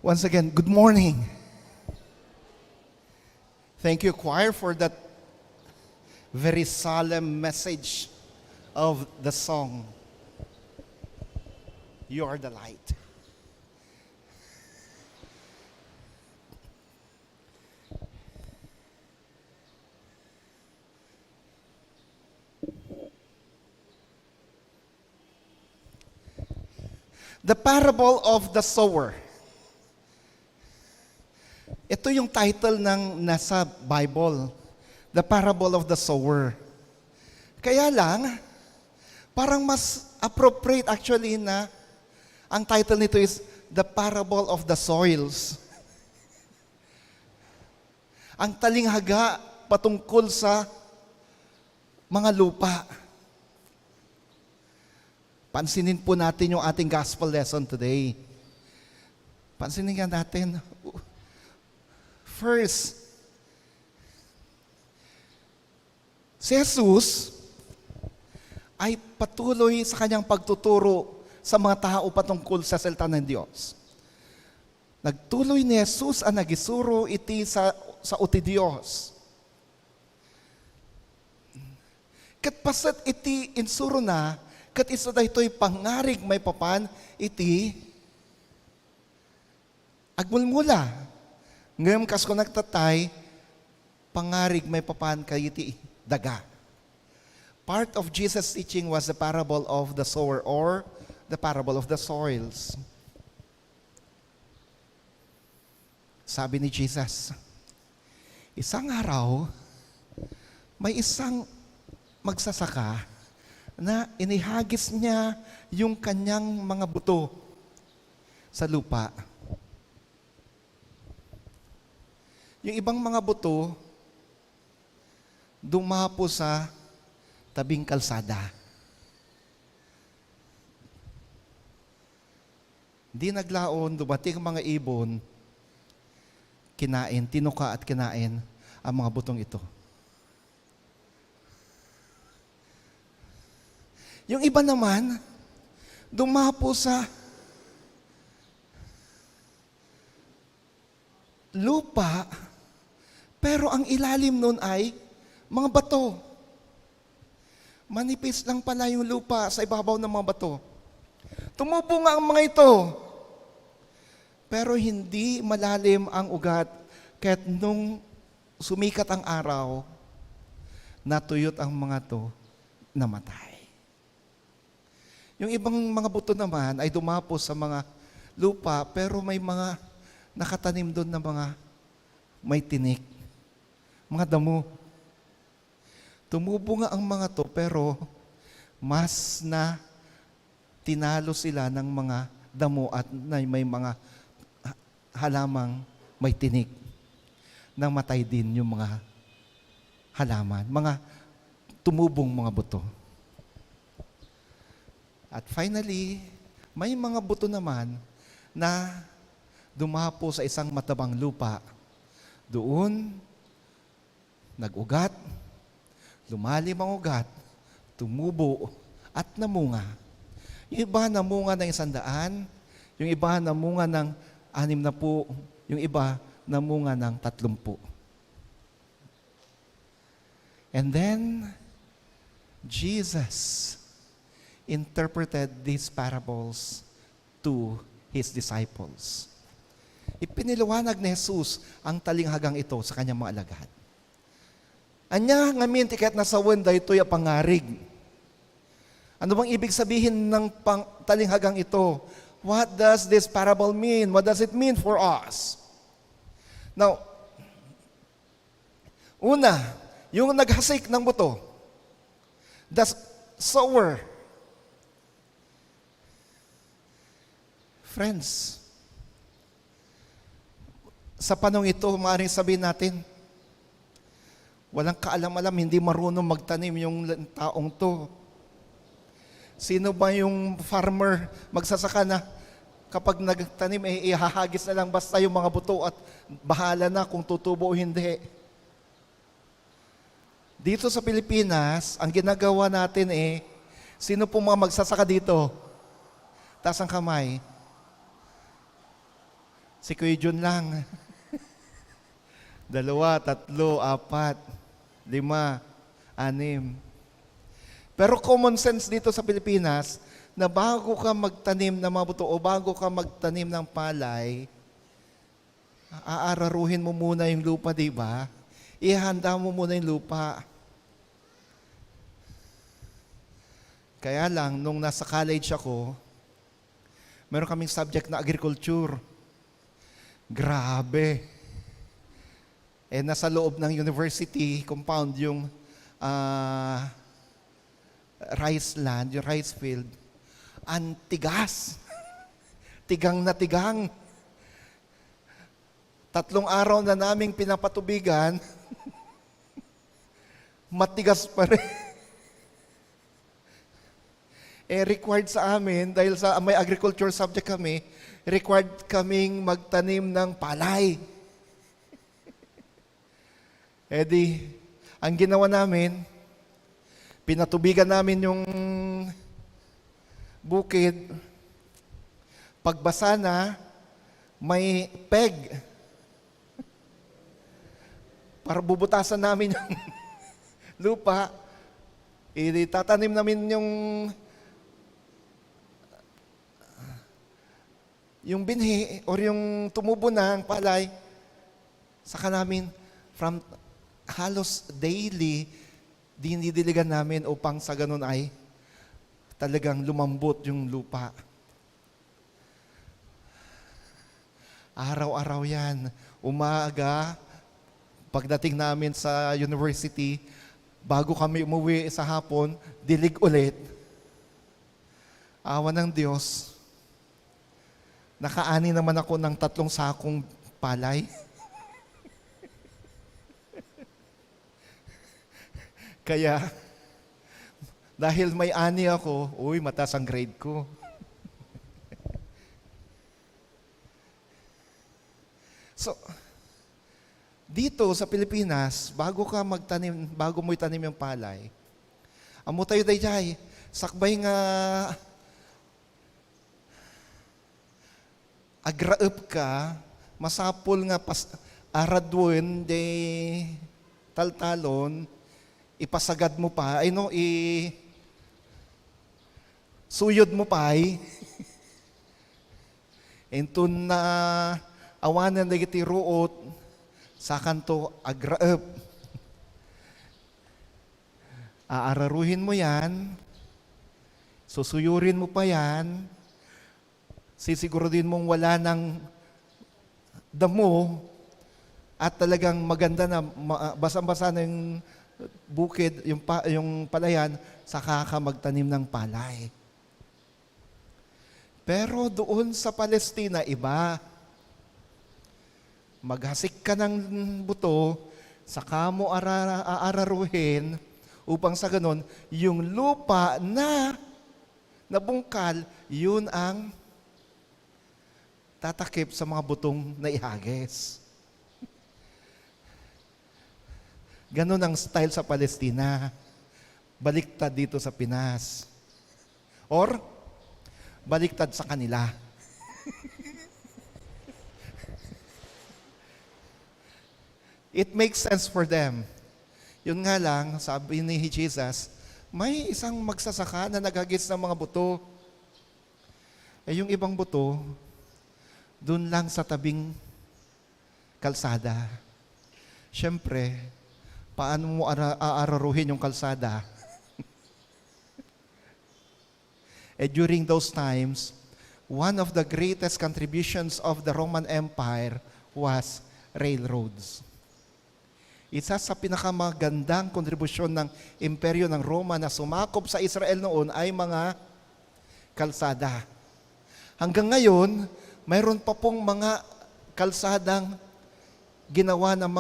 Once again, good morning. Thank you, choir, for that very solemn message of the song. You are the light. The Parable of the Sower. Ito yung title ng nasa Bible. The Parable of the Sower. Kaya lang, parang mas appropriate actually na ang title nito is The Parable of the Soils. Ang talinghaga patungkol sa mga lupa. Pansinin po natin yung ating gospel lesson today. Pansinin nga natin. First, si Jesus ay patuloy sa kanyang pagtuturo sa mga tao patungkol sa salita ng Diyos. Nagtuloy ni Jesus ang nagisuro iti sa uti Diyos. Kat pasat iti insuro na, kat isa da ito'y pangarig may papan, iti agmulmula. Ngayon kas ko nagtatay, pangarig may papan kay iti daga. Part of Jesus' teaching was the parable of the sower or the parable of the soils. Sabi ni Jesus, isang araw, may isang magsasaka na inihagis niya yung kanyang mga buto sa lupa. Yung ibang mga buto, dumapo sa tabing kalsada. Di naglaon, dumating ang mga ibon, kinain, tinuka at kinain ang mga butong ito. Yung iba naman, dumapo sa lupa, Pero ang ilalim nun ay mga bato. Manipis lang pala yung lupa sa ibabaw ng mga bato. Tumubo nga ang mga ito. Pero hindi malalim ang ugat. Kahit nung sumikat ang araw, natuyot ang mga to, namatay. Yung ibang mga buto naman ay dumapos sa mga lupa, pero may mga nakatanim doon na mga may tinik, mga damo. Tumubo nga ang mga to, pero mas na tinalo sila ng mga damo at may mga halamang may tinik. Nang matay din yung mga halaman, mga tumubong mga buto. At finally, may mga buto naman na dumapo sa isang matabang lupa. Doon, nag-ugat, lumalim ang ugat, tumubo, at namunga. Yung iba namunga ng 100, yung iba namunga ng 60, yung iba namunga ng 30. And then, Jesus interpreted these parables to His disciples. Ipiniliwanag ni Jesus ang talinghagang ito sa kanyang mga alagad. Anya ngamin tiket na sa wenda ito'y pangarig. Ano bang ibig sabihin ng talinghagang ito? What does this parable mean? What does it mean for us? Now, una, yung naghasik ng buto, the sower. Friends, sa panong ito, maaaring sabihin natin, walang kaalam-alam, hindi marunong magtanim yung taong to. Sino ba yung farmer magsasaka na kapag nagtanim, ihahagis na lang basta yung mga buto at bahala na kung tutubo o hindi. Dito sa Pilipinas, ang ginagawa natin sino po mga magsasaka dito? Taas ang kamay. Si Kuya Jun lang. 2, 3, 4, 5, 6. Pero common sense dito sa Pilipinas, na bago ka magtanim ng mga buto o bago ka magtanim ng palay, aararuhin mo muna yung lupa, di ba? Ihanda mo muna yung lupa. Kaya lang, nung nasa college ako, meron kaming subject na agriculture. Grabe. Nasa loob ng university compound yung rice land, yung rice field. Ang tigas. Tigang na tigang. 3 araw na naming pinapatubigan, matigas pa rin. Required sa amin, dahil sa may agriculture subject kami, required kaming magtanim ng palay. Ang ginawa namin, pinatubigan namin yung bukid. Pagbasa na, may peg. Para bubutasan namin yung lupa. Tatanim namin yung binhi or yung tumubo ng palay. Saka namin from halos daily, dinidiligan namin upang sa ganun ay talagang lumambot yung lupa. Araw-araw yan. Umaga, pagdating namin sa university, bago kami umuwi sa hapon, dilig ulit. Awa ng Diyos, nakaani naman ako ng 3 sakong palay. Kaya, dahil may ani ako, mataas ang grade ko. So, dito sa Pilipinas, bago mo itanim yung palay, amo tayo dayjay, sakbay nga agraep ka, masapol nga aradwen, de taltalon, ipasagad mo pa, ay no, suyod mo pa ay, entun na awanan na iti ruot, sa kanto agraep. Aararuhin mo yan, susuyurin mo pa yan, sisiguraduhin mong wala ng damo, at talagang maganda na, basang-basa na yung bukid, yung palayan, saka ka magtanim ng palay. Pero doon sa Palestina, iba. Maghasik ka ng buto, saka mo aararuhin, upang sa ganon, yung lupa na nabungkal, yun ang tatakip sa mga butong naihagis. Ganon ang style sa Palestina. Baliktad dito sa Pinas. Or, baliktad sa kanila. It makes sense for them. Yun nga lang, sabi ni Jesus, may isang magsasaka na naghagis ng mga buto. Eh yung ibang buto, dun lang sa tabing kalsada. Siyempre, paano mo aararuhin yung kalsada? During those times, one of the greatest contributions of the Roman Empire was railroads. Isa sa pinakamagandang kontribusyon ng imperyo ng Roma na sumakop sa Israel noon ay mga kalsada. Hanggang ngayon, mayroon pa pong mga kalsadang ginawa ng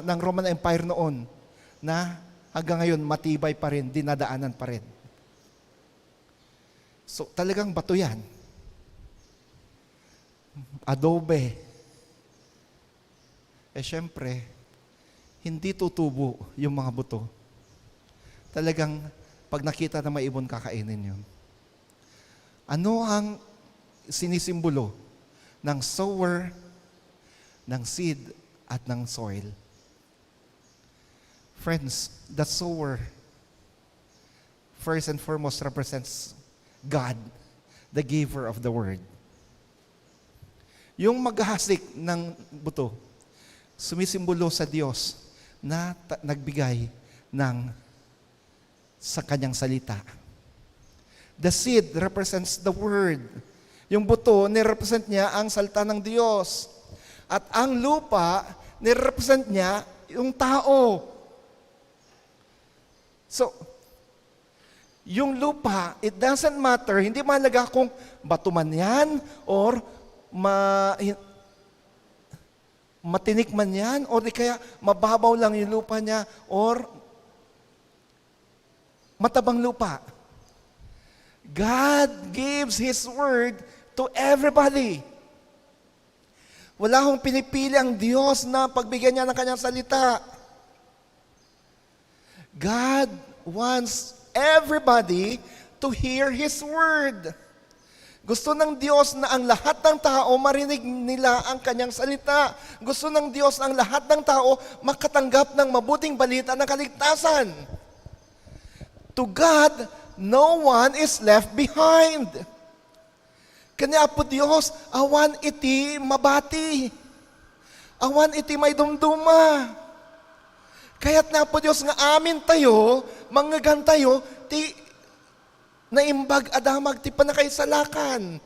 ng Roman Empire noon na hanggang ngayon matibay pa rin, dinadaanan pa rin. So talagang bato yan. Adobe. Siyempre, hindi tutubo yung mga buto. Talagang, pag nakita na may ibon, kakainin yun. Ano ang sinisimbolo ng sower, ng seed, at ng soil? Friends, the sower, first and foremost, represents God, the giver of the word. Yung maghahasik ng buto, sumisimbolo sa Diyos na nagbigay sa kanyang salita. The seed represents the word. Yung buto, nirepresent niya ang salita ng Diyos. At ang lupa, nirepresent niya yung tao. So, yung lupa, it doesn't matter, hindi mahalaga kung bato man yan or matinik man yan, o di kaya mababaw lang yung lupa niya, or matabang lupa. God gives His word to everybody. Wala akong pinipili ang Diyos na pagbigyan niya ng kanyang salita. God wants everybody to hear His word. Gusto ng Diyos na ang lahat ng tao marinig nila ang kanyang salita. Gusto ng Diyos na ang lahat ng tao makatanggap ng mabuting balita ng kaligtasan. To God, no one is left behind. Kanya po Diyos, awan iti mabati. Awan iti may dumduma. Kaya't na po Diyos nga amin tayo, manggagan tayo, naimbag adamag ti panakay salakan.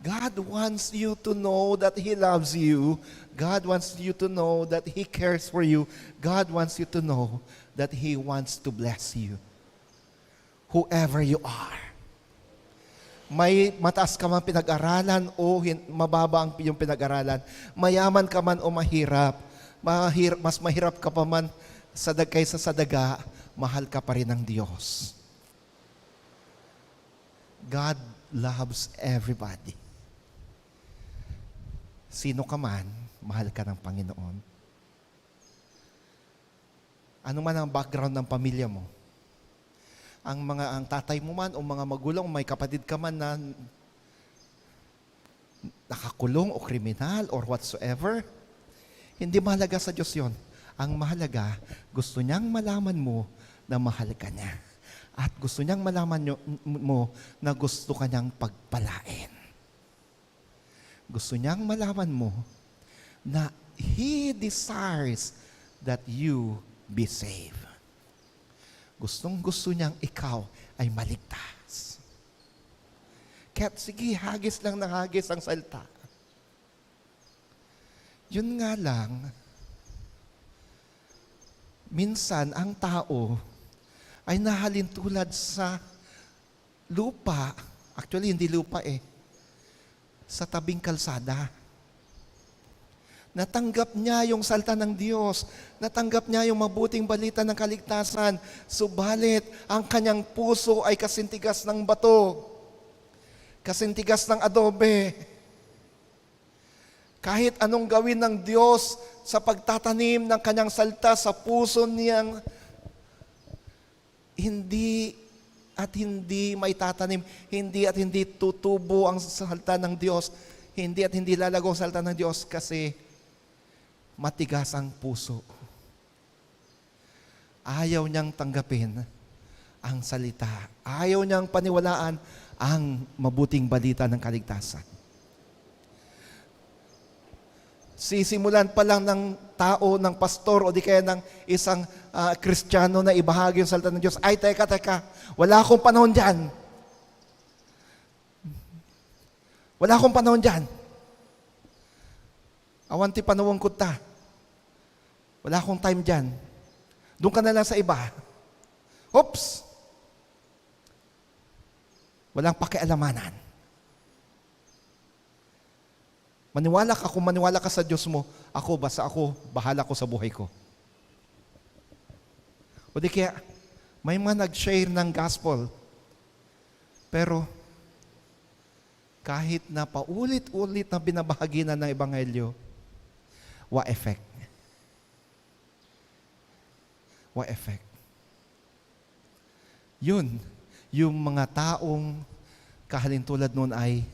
God wants you to know that He loves you. God wants you to know that He cares for you. God wants you to know that He wants to bless you. Whoever you are. May mataas ka man pinag-aralan o mababa yung pinag-aralan. Mayaman ka man o mahirap. Mas mahirap ka pa man kaysa sa daga, mahal ka pa rin ng Diyos. God loves everybody. Sino ka man, mahal ka ng Panginoon. Ano man ang background ng pamilya mo, ang tatay mo man o mga magulang, may kapatid ka man na nakakulong o kriminal or whatsoever. Hindi mahalaga sa Diyos yon. Ang mahalaga, gusto niyang malaman mo na mahal ka niya. At gusto niyang malaman mo na gusto ka niyang pagpalain. Gusto niyang malaman mo na He desires that you be saved. Gustong-gusto niyang ikaw ay maligtas. Kaya't sige, hagis lang ng hagis ang salita. Yun nga lang, minsan ang tao ay nahalin tulad sa lupa. Actually, hindi lupa sa tabing kalsada. Natanggap niya yung salta ng Diyos. Natanggap niya yung mabuting balita ng kaligtasan. Subalit, ang kanyang puso ay kasintigas ng bato. Kasintigas ng adobe. Kahit anong gawin ng Diyos sa pagtatanim ng kanyang salta sa puso niyang, hindi at hindi may tatanim, hindi at hindi tutubo ang salta ng Diyos, hindi at hindi lalago ang salta ng Diyos kasi matigas ang puso. Ayaw niyang tanggapin ang salita. Ayaw niyang paniwalaan ang mabuting balita ng kaligtasan. Sisimulan pa lang ng tao, ng pastor, o di kaya ng isang Kristiyano na ibahagi yung salita ng Diyos. Ay, teka, wala akong panahon dyan. Wala akong panahon dyan. Awanti panawang kuta. Wala akong time dyan. Doon ka na lang sa iba. Oops! Walang pakialamanan. Maniwala ka, kung maniwala ka sa Diyos mo, basta ako, bahala ko sa buhay ko. O di kaya, may mga nag-share ng gospel, pero kahit na paulit-ulit na binabahagi na ng ebanghelyo, what effect? What effect? Yun, yung mga taong kahalintulad nun ay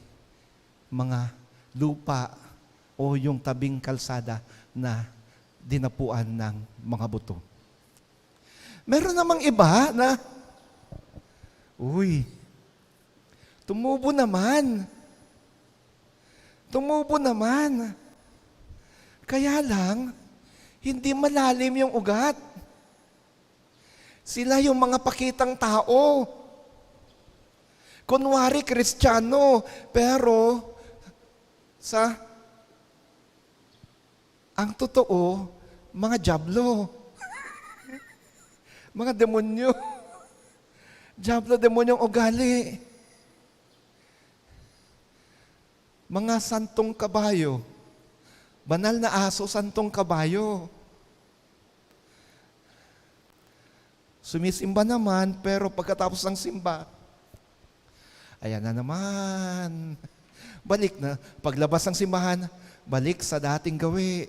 mga lupa o yung tabing kalsada na dinapuan ng mga buto. Meron namang iba na, tumubo naman. Tumubo naman. Kaya lang, hindi malalim yung ugat. Sila yung mga pakitang tao. Kunwari, Kristiyano, pero ang totoo, mga diablo. Mga demonyo. Diablo, demonyong ugali. Mga santong kabayo. Banal na aso, santong kabayo. Sumisimba naman, pero pagkatapos ng simba, ayan na naman. Balik na. Paglabas ng simbahan, balik sa dating gawi.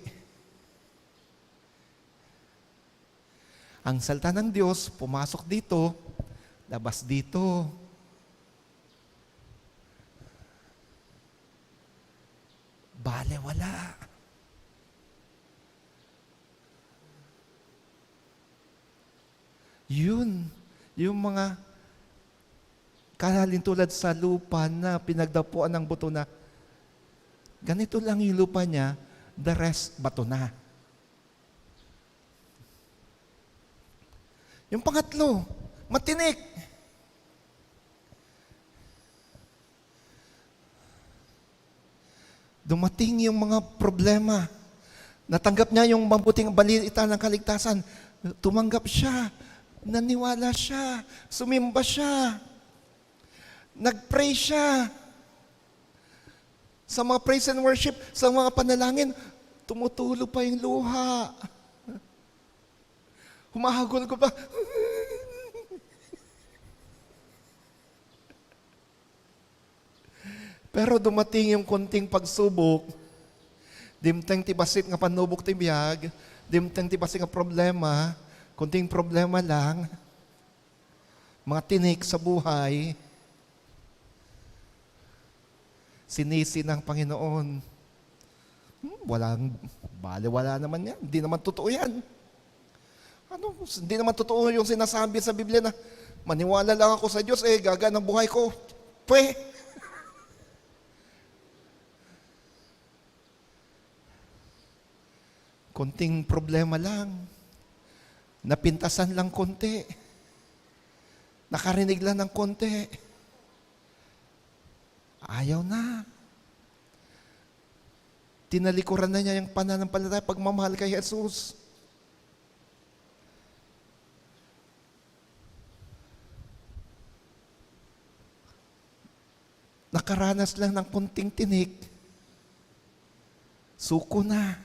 Ang salta ng Diyos, pumasok dito, labas dito. Balewala. Yun, yung mga kahalintulad sa lupa na pinagdapuan ng buto na ganito lang yung lupa niya, the rest bato na. Yung pangatlo, matinik. Dumating yung mga problema. Natanggap niya yung mabuting balita ng kaligtasan. Tumanggap siya. Naniwala siya. Sumimba siya. Nag-pray siya. Sa mga praise and worship, sa mga panalangin, tumutulo pa yung luha. Humahagol ko pa. Pero dumating yung konting pagsubok, dimteng tibasit nga panubok tibiyag, dimteng tibasit nga problema, konting problema lang, mga tinik sa buhay, sinisi ng Panginoon. Wala naman yan. Hindi naman totoo yan. Hindi naman totoo yung sinasabi sa Biblia na maniwala lang ako sa Diyos, gagaan ang buhay ko. Konting problema lang. Napintasan lang konti. Nakarinig lang ng konti. Ayaw na. Tinalikuran na niya yung pananampalataya, pagmamahal kay Jesus. Nakaranas lang ng konting tinik. Suko na.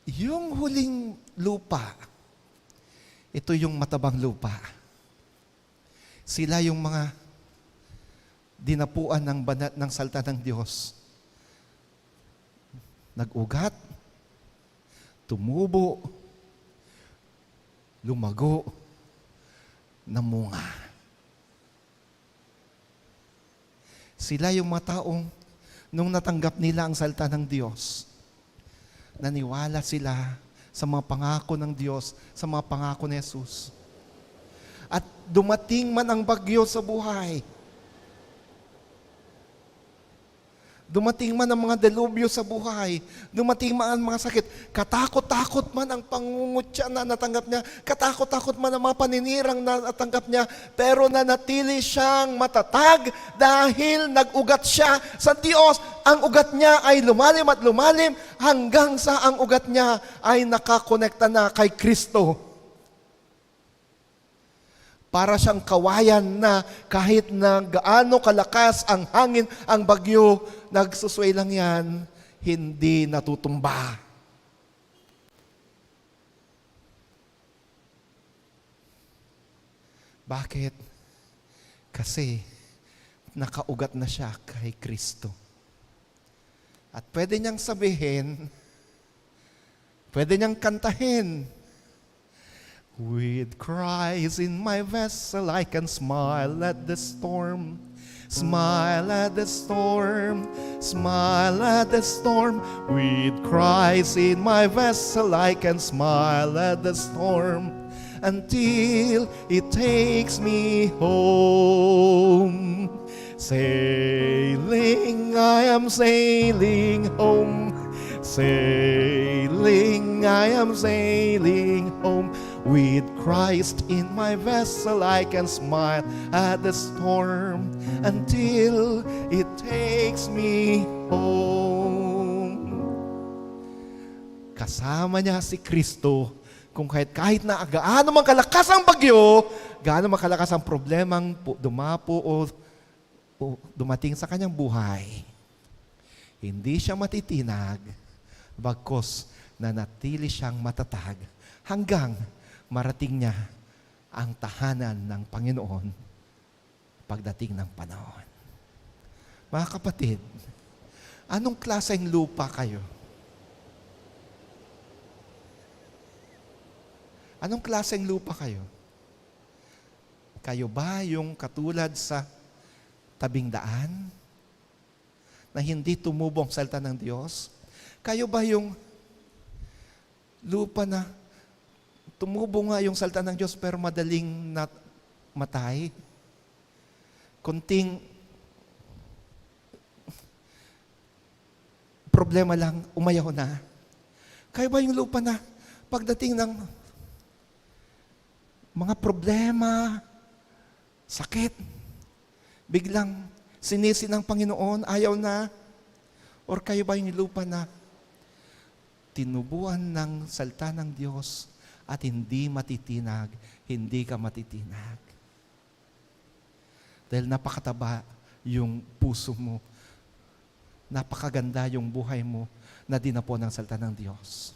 Yung huling lupa, ito yung matabang lupa. Sila yung mga dinapuan ng banat ng salita ng Diyos. Nag-ugat, tumubo, lumago, namunga. Sila yung mga taong nung natanggap nila ang salita ng Diyos, naniwala sila sa mga pangako ng Diyos, sa mga pangako ni Jesus. At dumating man ang bagyo sa buhay, dumating man ang mga delubyo sa buhay, dumating man ang mga sakit, katakot-takot man ang pangungutya na natanggap niya, katakot-takot man ang mga paninirang na natanggap niya, pero nanatili siyang matatag dahil nag-ugat siya sa Diyos. Ang ugat niya ay lumalim at lumalim hanggang sa ang ugat niya ay nakakonekta na kay Kristo. Para siyang kawayan na kahit na gaano kalakas ang hangin, ang bagyo, nagsusway lang yan, hindi natutumba. Bakit? Kasi nakaugat na siya kay Kristo. At pwede niyang sabihin, pwede niyang kantahin, with Christ in my vessel, I can smile at the storm. Smile at the storm. Smile at the storm. With Christ in my vessel, I can smile at the storm. Until it takes me home. Sailing, I am sailing home. Sailing, I am sailing home. With Christ in my vessel, I can smile at the storm until it takes me home. Kasama niya si Kristo, kung kahit na gaano man kalakas ang bagyo, gaano man kalakas ang problemang dumapo o dumating sa kanyang buhay, hindi siya matitinag, bagkus nanatili siyang matatag hanggang marating niya ang tahanan ng Panginoon pagdating ng panahon. Mga kapatid, anong klaseng lupa kayo? Anong klaseng lupa kayo? Kayo ba yung katulad sa tabing daan na hindi tumubo ang salita ng Diyos? Kayo ba yung lupa na tumubo nga yung salita ng Diyos pero madaling matay? Kunting problema lang, umayaw na. Kayo ba yung lupa na pagdating ng mga problema, sakit, biglang sinisi ng Panginoon, ayaw na? Or kayo ba yung lupa na tinubuan ng salita ng Diyos at hindi matitinag, hindi ka matitinag? Dahil napakataba yung puso mo, napakaganda yung buhay mo na dinapo ng salita ng Diyos.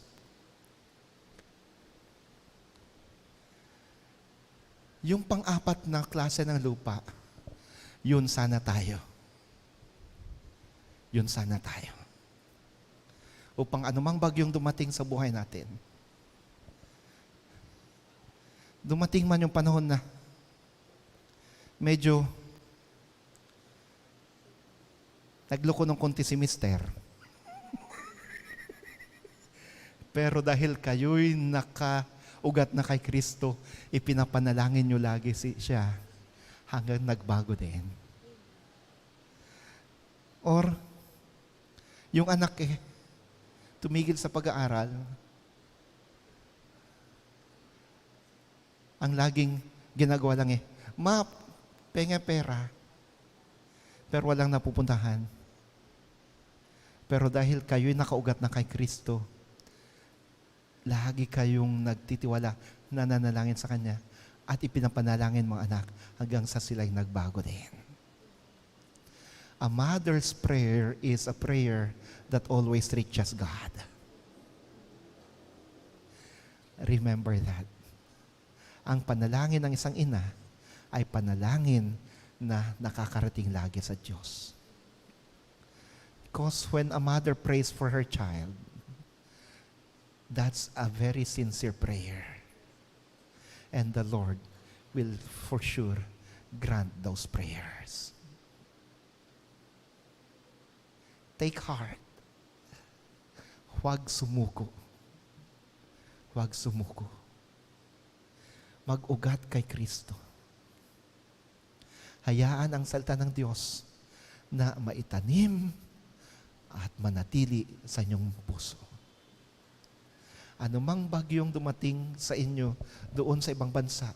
Yung pang-apat na klase ng lupa, yun sana tayo. Yun sana tayo. Upang anumang bagyong dumating sa buhay natin, dumating man yung panahon na medyo nagloko ng konti si Mister. Pero dahil kayo'y nakaugat na kay Kristo, ipinapanalangin nyo lagi siya hanggang nagbago din. Or, yung anak tumigil sa pag-aaral, ang laging ginagawa lang Ma, penga pera, pero walang napupuntahan. Pero dahil kayo'y nakaugat na kay Kristo, lagi kayong nagtitiwala, nananalangin sa Kanya, at ipinapanalangin mga anak hanggang sa sila'y nagbago din. A mother's prayer is a prayer that always reaches God. Remember that. Ang panalangin ng isang ina ay panalangin na nakakarating lagi sa Diyos. Because when a mother prays for her child, that's a very sincere prayer. And the Lord will for sure grant those prayers. Take heart. Huwag sumuko. Huwag sumuko. Mag-ugat kay Kristo. Hayaan ang salita ng Diyos na maitanim at manatili sa inyong puso. Anumang bagyong dumating sa inyo doon sa ibang bansa,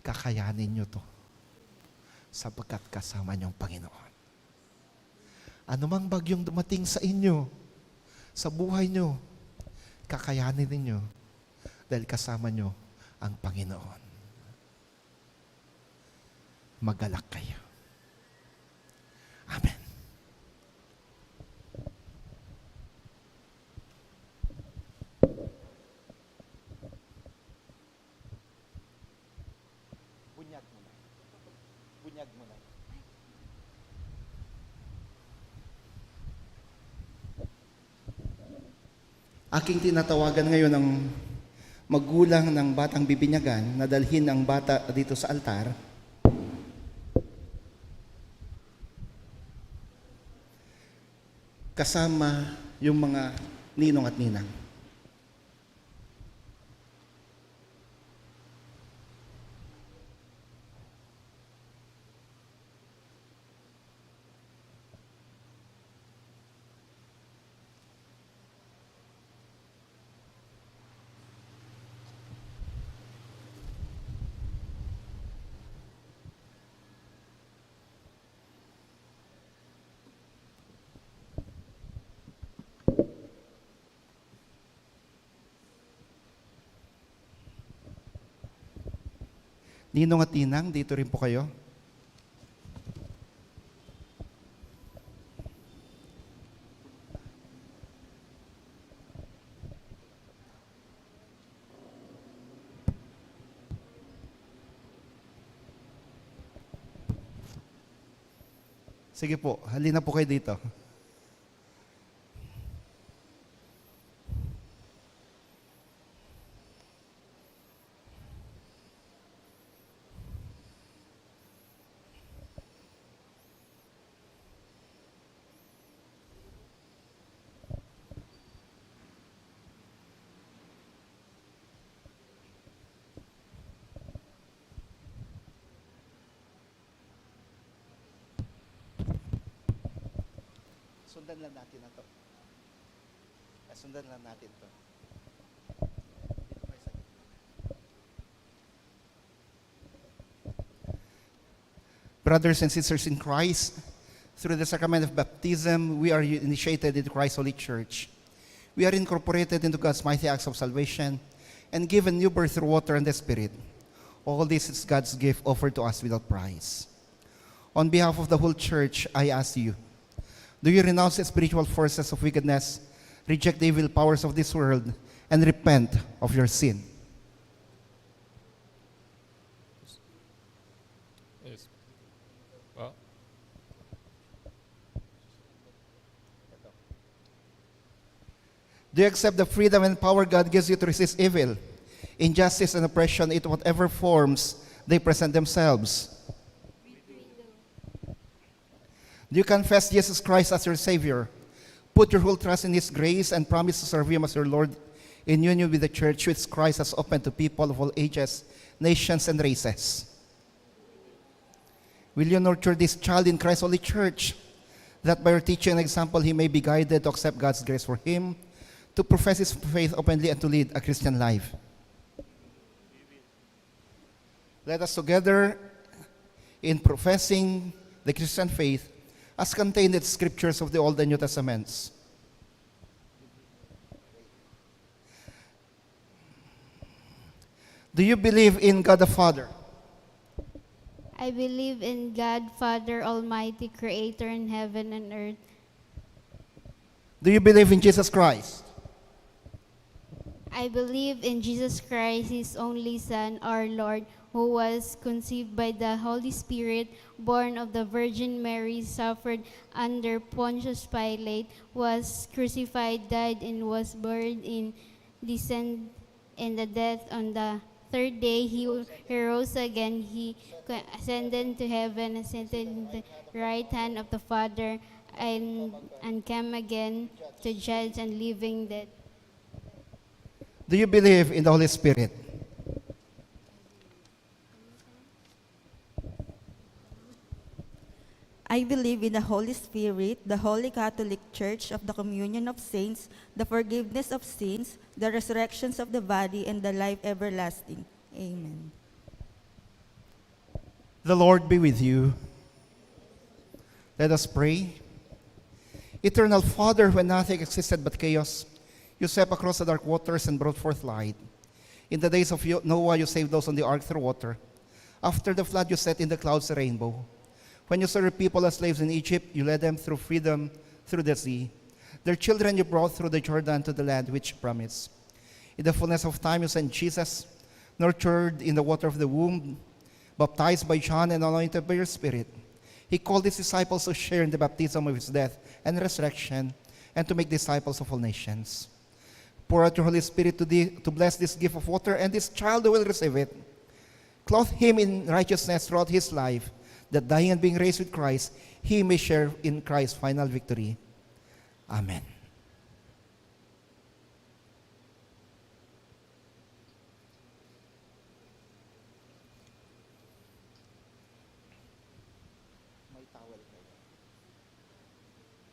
kakayanin nyo to sapagkat kasama niyong Panginoon. Anumang bagyong dumating sa inyo, sa buhay nyo, kakayanin ninyo dahil kasama nyo ang Panginoon. Magalak kayo. Amen. Bunyag mo na. Bunyag mo na. Aking tinatawagan ngayon ng magulang ng batang bibinyagan na dalhin ang bata dito sa altar. Kasama yung mga ninong at ninang. Ninong at ninang, dito rin po kayo. Sige po, halina po kayo dito. Sundan lang natin na to. Sundan lang natin to. Dito kayo sa gitna. Brothers and sisters in Christ, through the sacrament of baptism, we are initiated into Christ's Holy Church. We are incorporated into God's mighty acts of salvation and given new birth through water and the Spirit. All this is God's gift offered to us without price. On behalf of the whole church, I ask you, do you renounce the spiritual forces of wickedness, reject the evil powers of this world, and repent of your sin? Yes. Well, Do you accept the freedom and power God gives you to resist evil, injustice, and oppression in whatever forms they present themselves? Do you confess Jesus Christ as your Savior? Put your whole trust in His grace and promise to serve Him as your Lord in union with the church which Christ has opened to people of all ages, nations, and races. Will you nurture this child in Christ's holy church, that by your teaching and example he may be guided to accept God's grace for him, to profess his faith openly, and to lead a Christian life? Let us together, in professing the Christian faith as contained in the scriptures of the Old and New Testaments, do you believe in God the Father? I believe in God, Father Almighty, Creator in heaven and earth. Do you believe in Jesus Christ? I believe in Jesus Christ, His only Son, our Lord, who was conceived by the Holy Spirit, born of the Virgin Mary, suffered under Pontius Pilate, was crucified, died, and was buried in descent in the death. On the third day, he rose again. He ascended to heaven, ascended in the right hand of the Father, and came again to judge and living dead. Do you believe in the Holy Spirit? I believe in the Holy Spirit, the Holy Catholic Church, of the communion of saints, the forgiveness of sins, the resurrections of the body, and the life everlasting. Amen. The Lord be with you. Let us pray. Eternal Father, when nothing existed but chaos, you swept across the dark waters and brought forth light. In the days of Noah, you saved those on the ark through water. After the flood, you set in the clouds a rainbow. When you served people as slaves in Egypt, you led them through freedom through the sea. Their children you brought through the Jordan to the land which you promised. In the fullness of time, you sent Jesus, nurtured in the water of the womb, baptized by John and anointed by your Spirit. He called his disciples to share in the baptism of his death and resurrection, and to make disciples of all nations. Pour out your Holy Spirit to bless this gift of water and this child who will receive it. Clothe him in righteousness throughout his life, that dying and being raised with Christ, he may share in Christ's final victory. Amen. May towel kayo.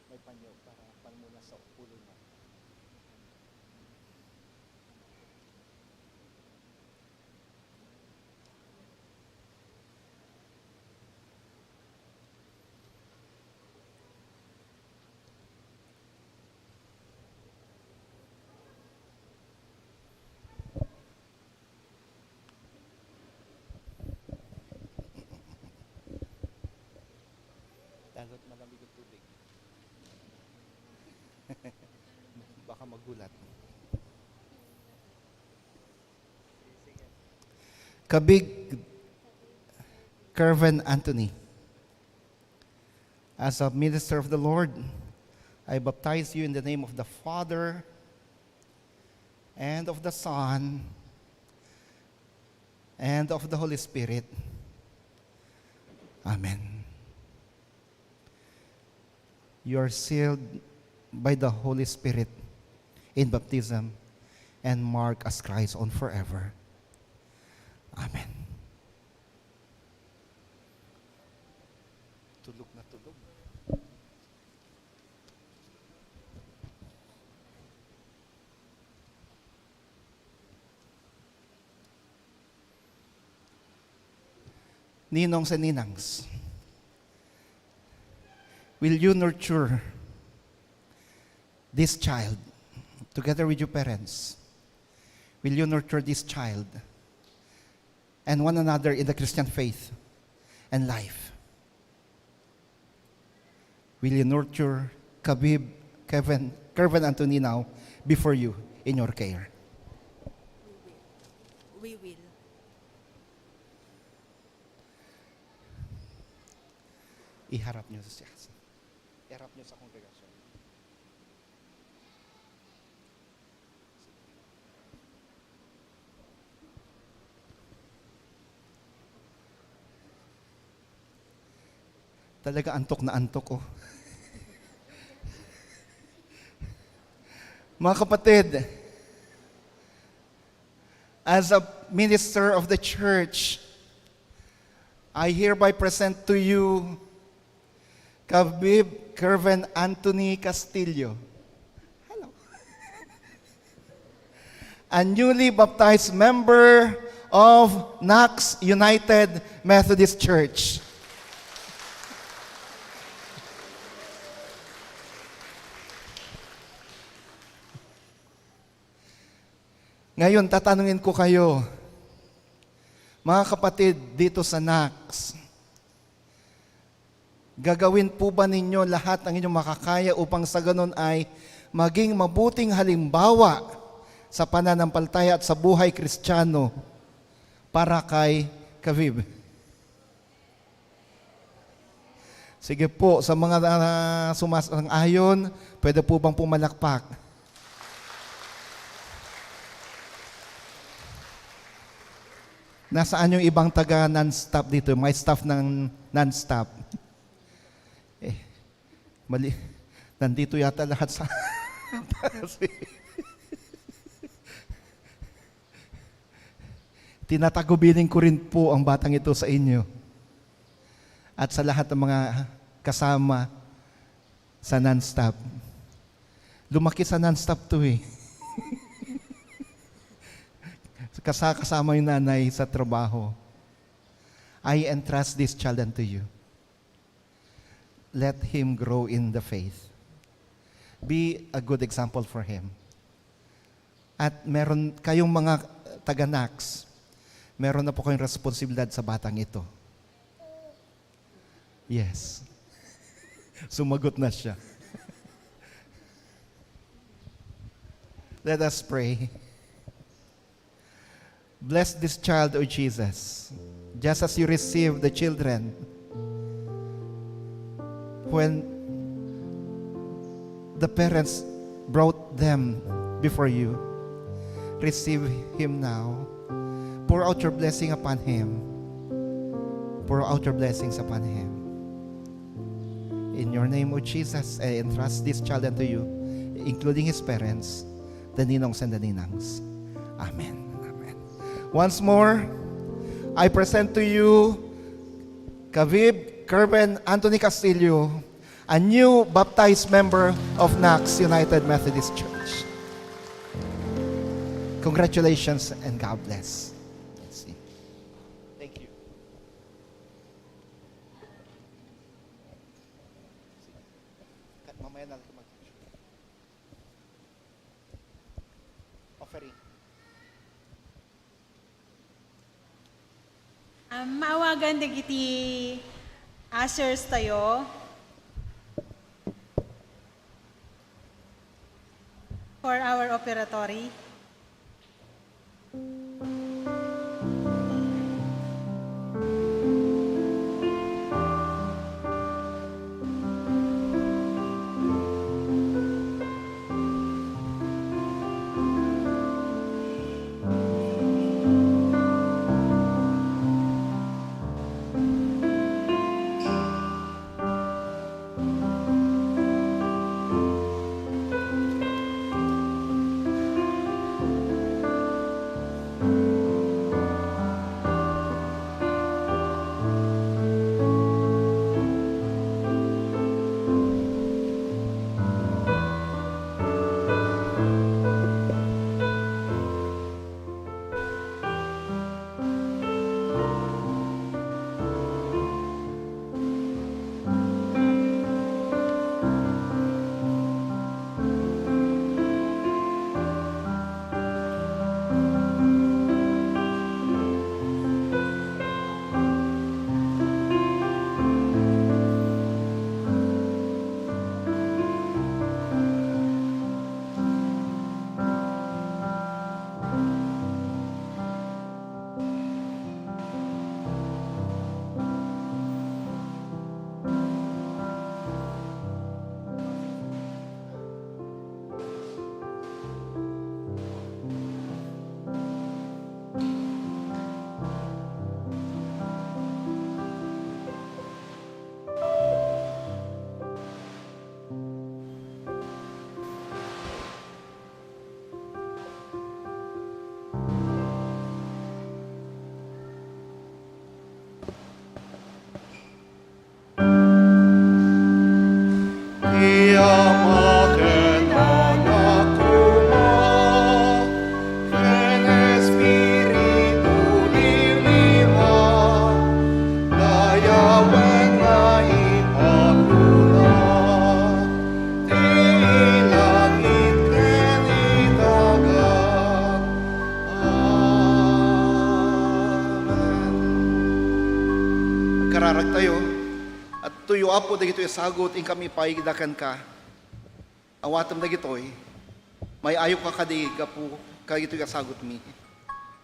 May panyo para muna sa ulo niya. Dagat malamig yung tubig. Baka magulat. Kabig Kervin Anthony. As a minister of the Lord, I baptize you in the name of the Father and of the Son and of the Holy Spirit. Amen. You are sealed by the Holy Spirit in baptism and marked as Christ's own forever. Amen. Tulog na tulog. Ninongs and ninangs, will you nurture this child together with your parents? Will you nurture this child and one another in the Christian faith and life? Will you nurture Kervin Anthony now before you in your care? We will. Iharap niyo siya. Iharap niyo sa kongregasyon. Talaga antok na antok, oh. Mga kapatid, as a minister of the church, I hereby present to you Kavib Kervin Anthony Castillo. Hello. A newly baptized member of Knox United Methodist Church. Ngayon, tatanungin ko kayo, mga kapatid dito sa Knox, gagawin po ba ninyo lahat ng inyong makakaya upang sa ganun ay maging mabuting halimbawa sa pananampalataya at sa buhay Kristiyano para kay Kavib? Sige po, sa mga sumasang-ayon, pwede po bang pumalakpak? Nasaan yung ibang taga non-stop dito? May staff ng non-stop. Mali. Nandito yata lahat sa... Tinatagubilin ko rin po ang batang ito sa inyo. At sa lahat ng mga kasama sa non-stop. Lumaki sa non-stop to eh. Kasama yung nanay sa trabaho. I entrust this child unto you. Let him grow in the faith. Be a good example for him. At meron kayong mga taga-Knox, meron na po kayong responsibilidad sa batang ito. Yes. Sumagot na siya. Let us pray. Bless this child, O Jesus, just as you receive the children when the parents brought them before you. Receive him now. Pour out your blessing upon him. Pour out your blessings upon him. In your name, O Jesus, I entrust this child unto you, including his parents, the ninongs and the ninangs. Amen. Once more, I present to you Kavib Kervin Anthony Castillo, a new baptized member of Knox United Methodist Church. Congratulations and God bless. Let's see. Thank you. Mamaya na lang offering. Maawagan dagiti ushers tayo. For our operatory. apo dagito sagot in kami paigidakan ka. Awatam dagitoy. May ayo ka kadi gapu kagito ka sagot mi.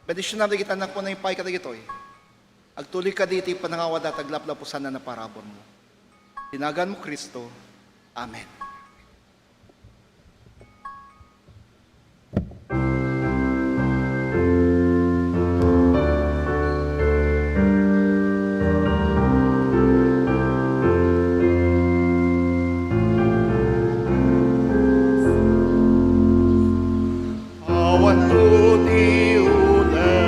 Bendisyonam dagito anak mo na yung pai ka dagitoy. Agtuloy ka diti panangawad at aglaplapusan na parabor mo. Tinagan mo Kristo. Amen. Awan tuti ule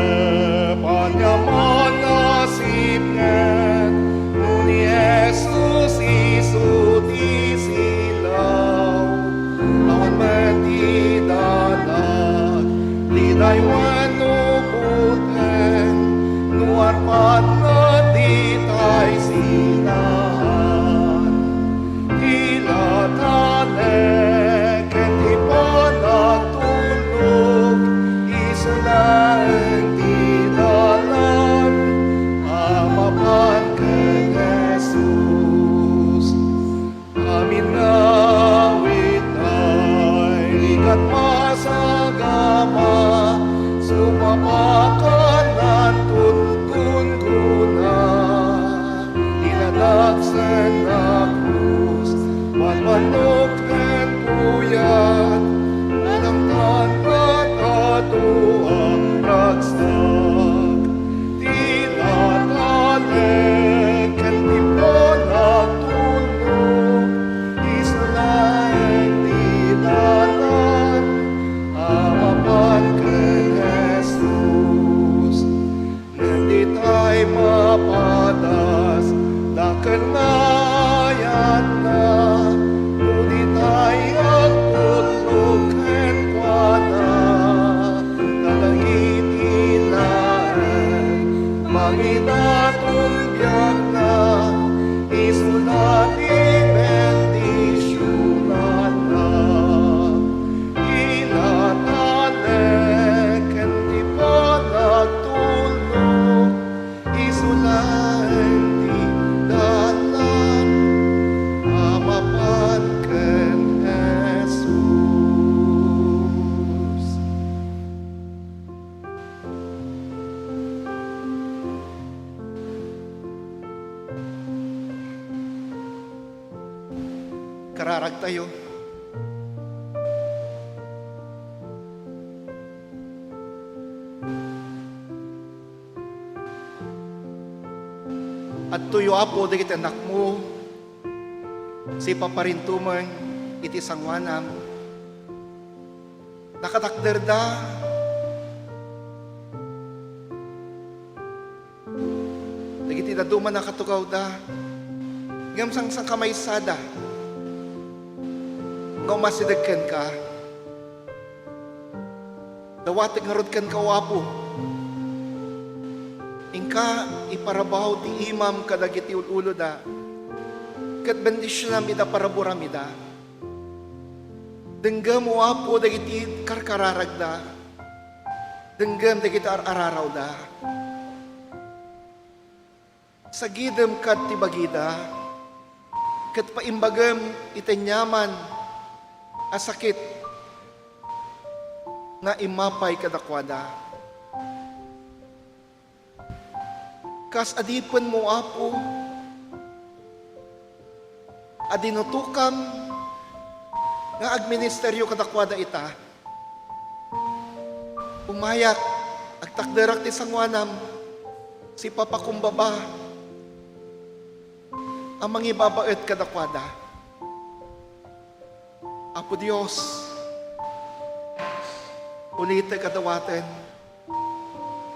panyaman nasibngan Nuni Jesus isut isilaw Awan matidalag Liday wanuputen Nuarpan na ditay sinahan Tila talek Enti panagtulog Isulang tidalan Amapan kay Jesus Amin ngawit ay Ligat masagama Sumapakan ng tutkun kuna Ilalagsan na krus Manmanok ng puyat Alang tanpat katuang ragsak Tila talek At di po nagtulog Isulaing tidalan Amapan kay Jesus Hindi tayo mapadas Dakan ngayat na Ngunit tayo agtulog Ken kwa na Nalangit ilaen Mangidatong biyak na Isulat ibendisyonan na Ilatalek Hindi pa nagtulog Isulaing di dalan Amapan ken Jesus. Kararag tayo. At tuyo apo dagit anak mo si paparintuman iti sangwanam nakatakder da dagiti daduman nakatugaw da ngam sang kamay sada ngam masidagken ka dawatig ngarod ken ka wapo Ingka iparabaw ti imam kadagiti ulo da. Kat bendisyon ida paraburam ida. Denggam wapo dagiti karkararag da. Denggam dagiti araraw da. Sagidem kat ti bagida. Kat paimbagam itanyaman asakit nga imapay kadakwada. Kas adipan mo apo, adinutukam nga agministeryo kadakwada ita, umayak, agtakderak ti sangwanam, si papakumbaba, ang mangibabaet kadakwada. Apo Diyos, ulite kadawaten,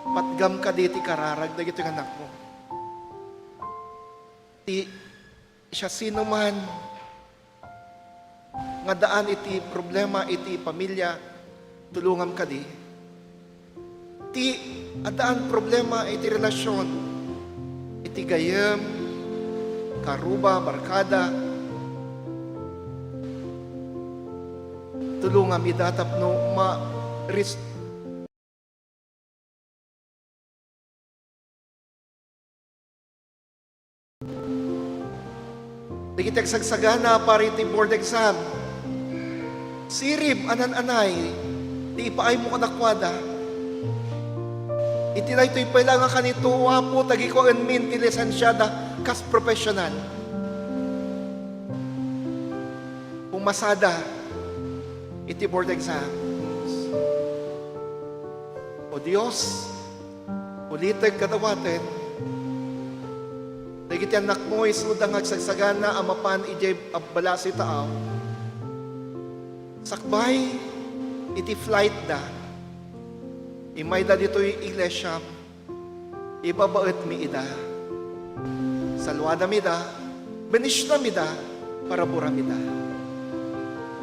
patgam ka diti kararag na gito yung anak mo. Ti siya sino man nga daan iti problema iti pamilya tulungam ka di. Ti adaan problema iti relasyon iti gayem karuba barkada tulungam idatap no Itagsagsagana para iti board exam. Sirib, anan-anay, di ipaay mo kanakwada. Itinay to'y pailangan kanito, wapo, tagi ko min, ti lisensyada, kas professional. Pumasada, iti board exam. O Diyos, ulitig kadawaten, dagiti anak mo, isudang agsagsagana, amapan, ijay abbalasi taaw. Sakbay, iti flight da. Imay da dito'y iglesia, ibabaet mi ida. Salwada mi da, benish na mi da, para bura mi da.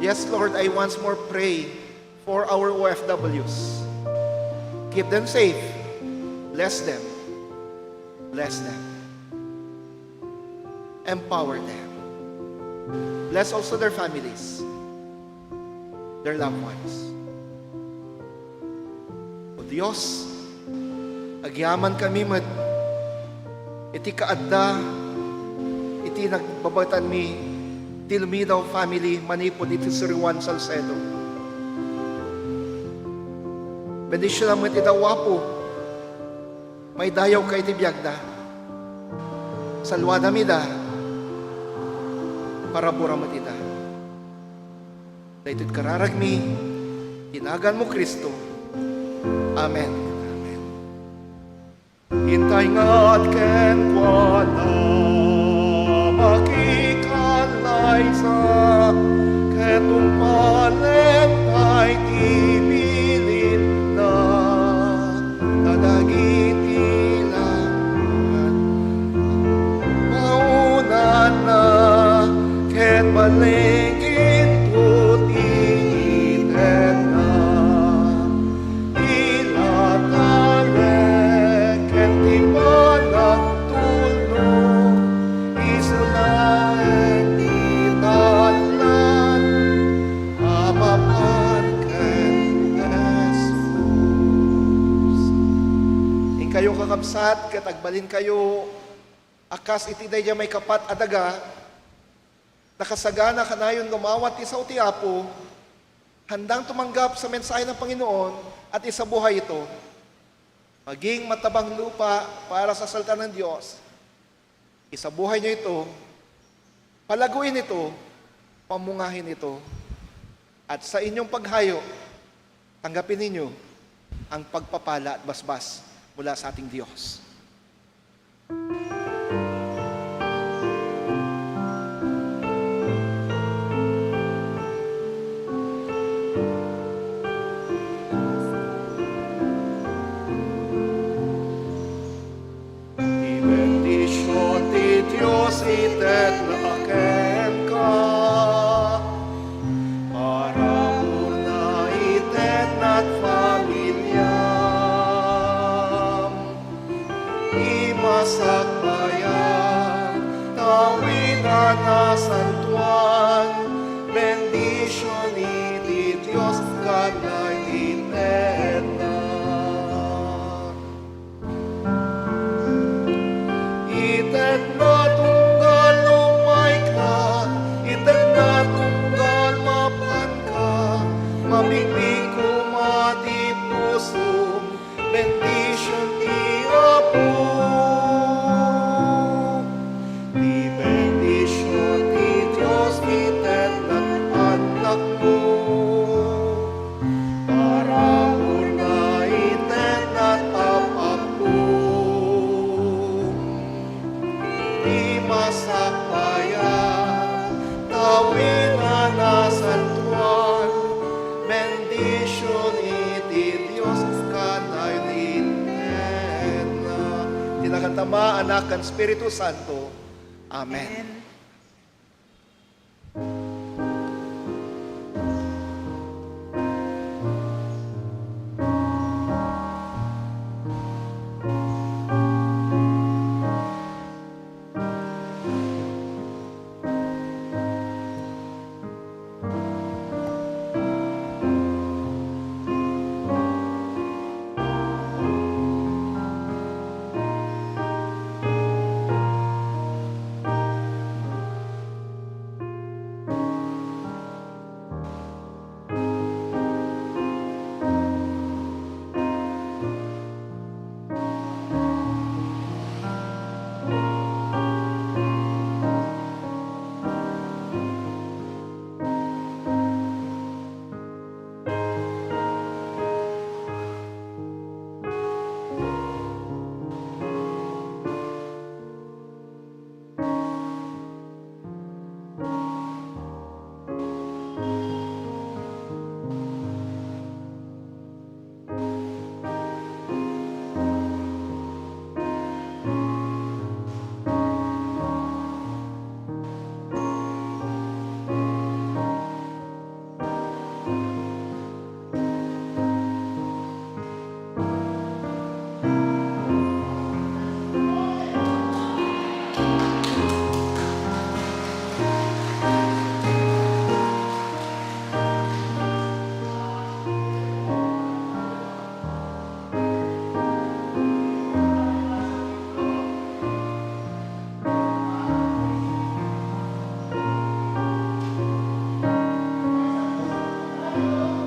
Yes, Lord, I once more pray for our OFWs. Keep them safe. Bless them. Bless them. Empower them. Bless also their families, their loved ones. O Diyos, agyaman kami mat, iti kaadda, iti nagbabatan mi, Tilmidaw family, manipod iti Siriwan Salcedo. Bendisyon naman iti dawapo, may dayaw kay iti biyagda. Salwada mi da, para bura mo tita. Dahil kararag mi, tinagan mo Kristo. Amen. Amen. Hintay nga at ken kwa na makikalay sa ketong palentay tibilin na tadagiti langan. Maunan na ket balingin tutiiten na ilatale ket di panagtulong isulaen di dalan amapan ken Jesus. In kayo kakabsat ket agbalin kayo akas iti dayjay may kapat adaga nakasagana kanayon gumawat isa o tiapo, handang tumanggap sa mensahe ng Panginoon at isabuhay ito. Maging matabang lupa para sa salita ng Diyos. Isabuhay niyo ito, palaguin ito, pamungahin ito, at sa inyong paghayo, tanggapin ninyo ang pagpapala at basbas mula sa ating Diyos. Eterna ken ka, para muna eterna't pamilyam. Imasakbayan, tawinan na santuan, bendisyon iti Diyos kanay eterna. Eterna mamiglig kumati puso, bendition ti Apo. Di bendition ti Diyos eterna anak mo, para una eterna apapo. Di masakbayan, tawinan na santuan, bendition iti Diyos kanay eterna. Tinakatama, Anak, kan Espiritu Santo. Amen. Amen.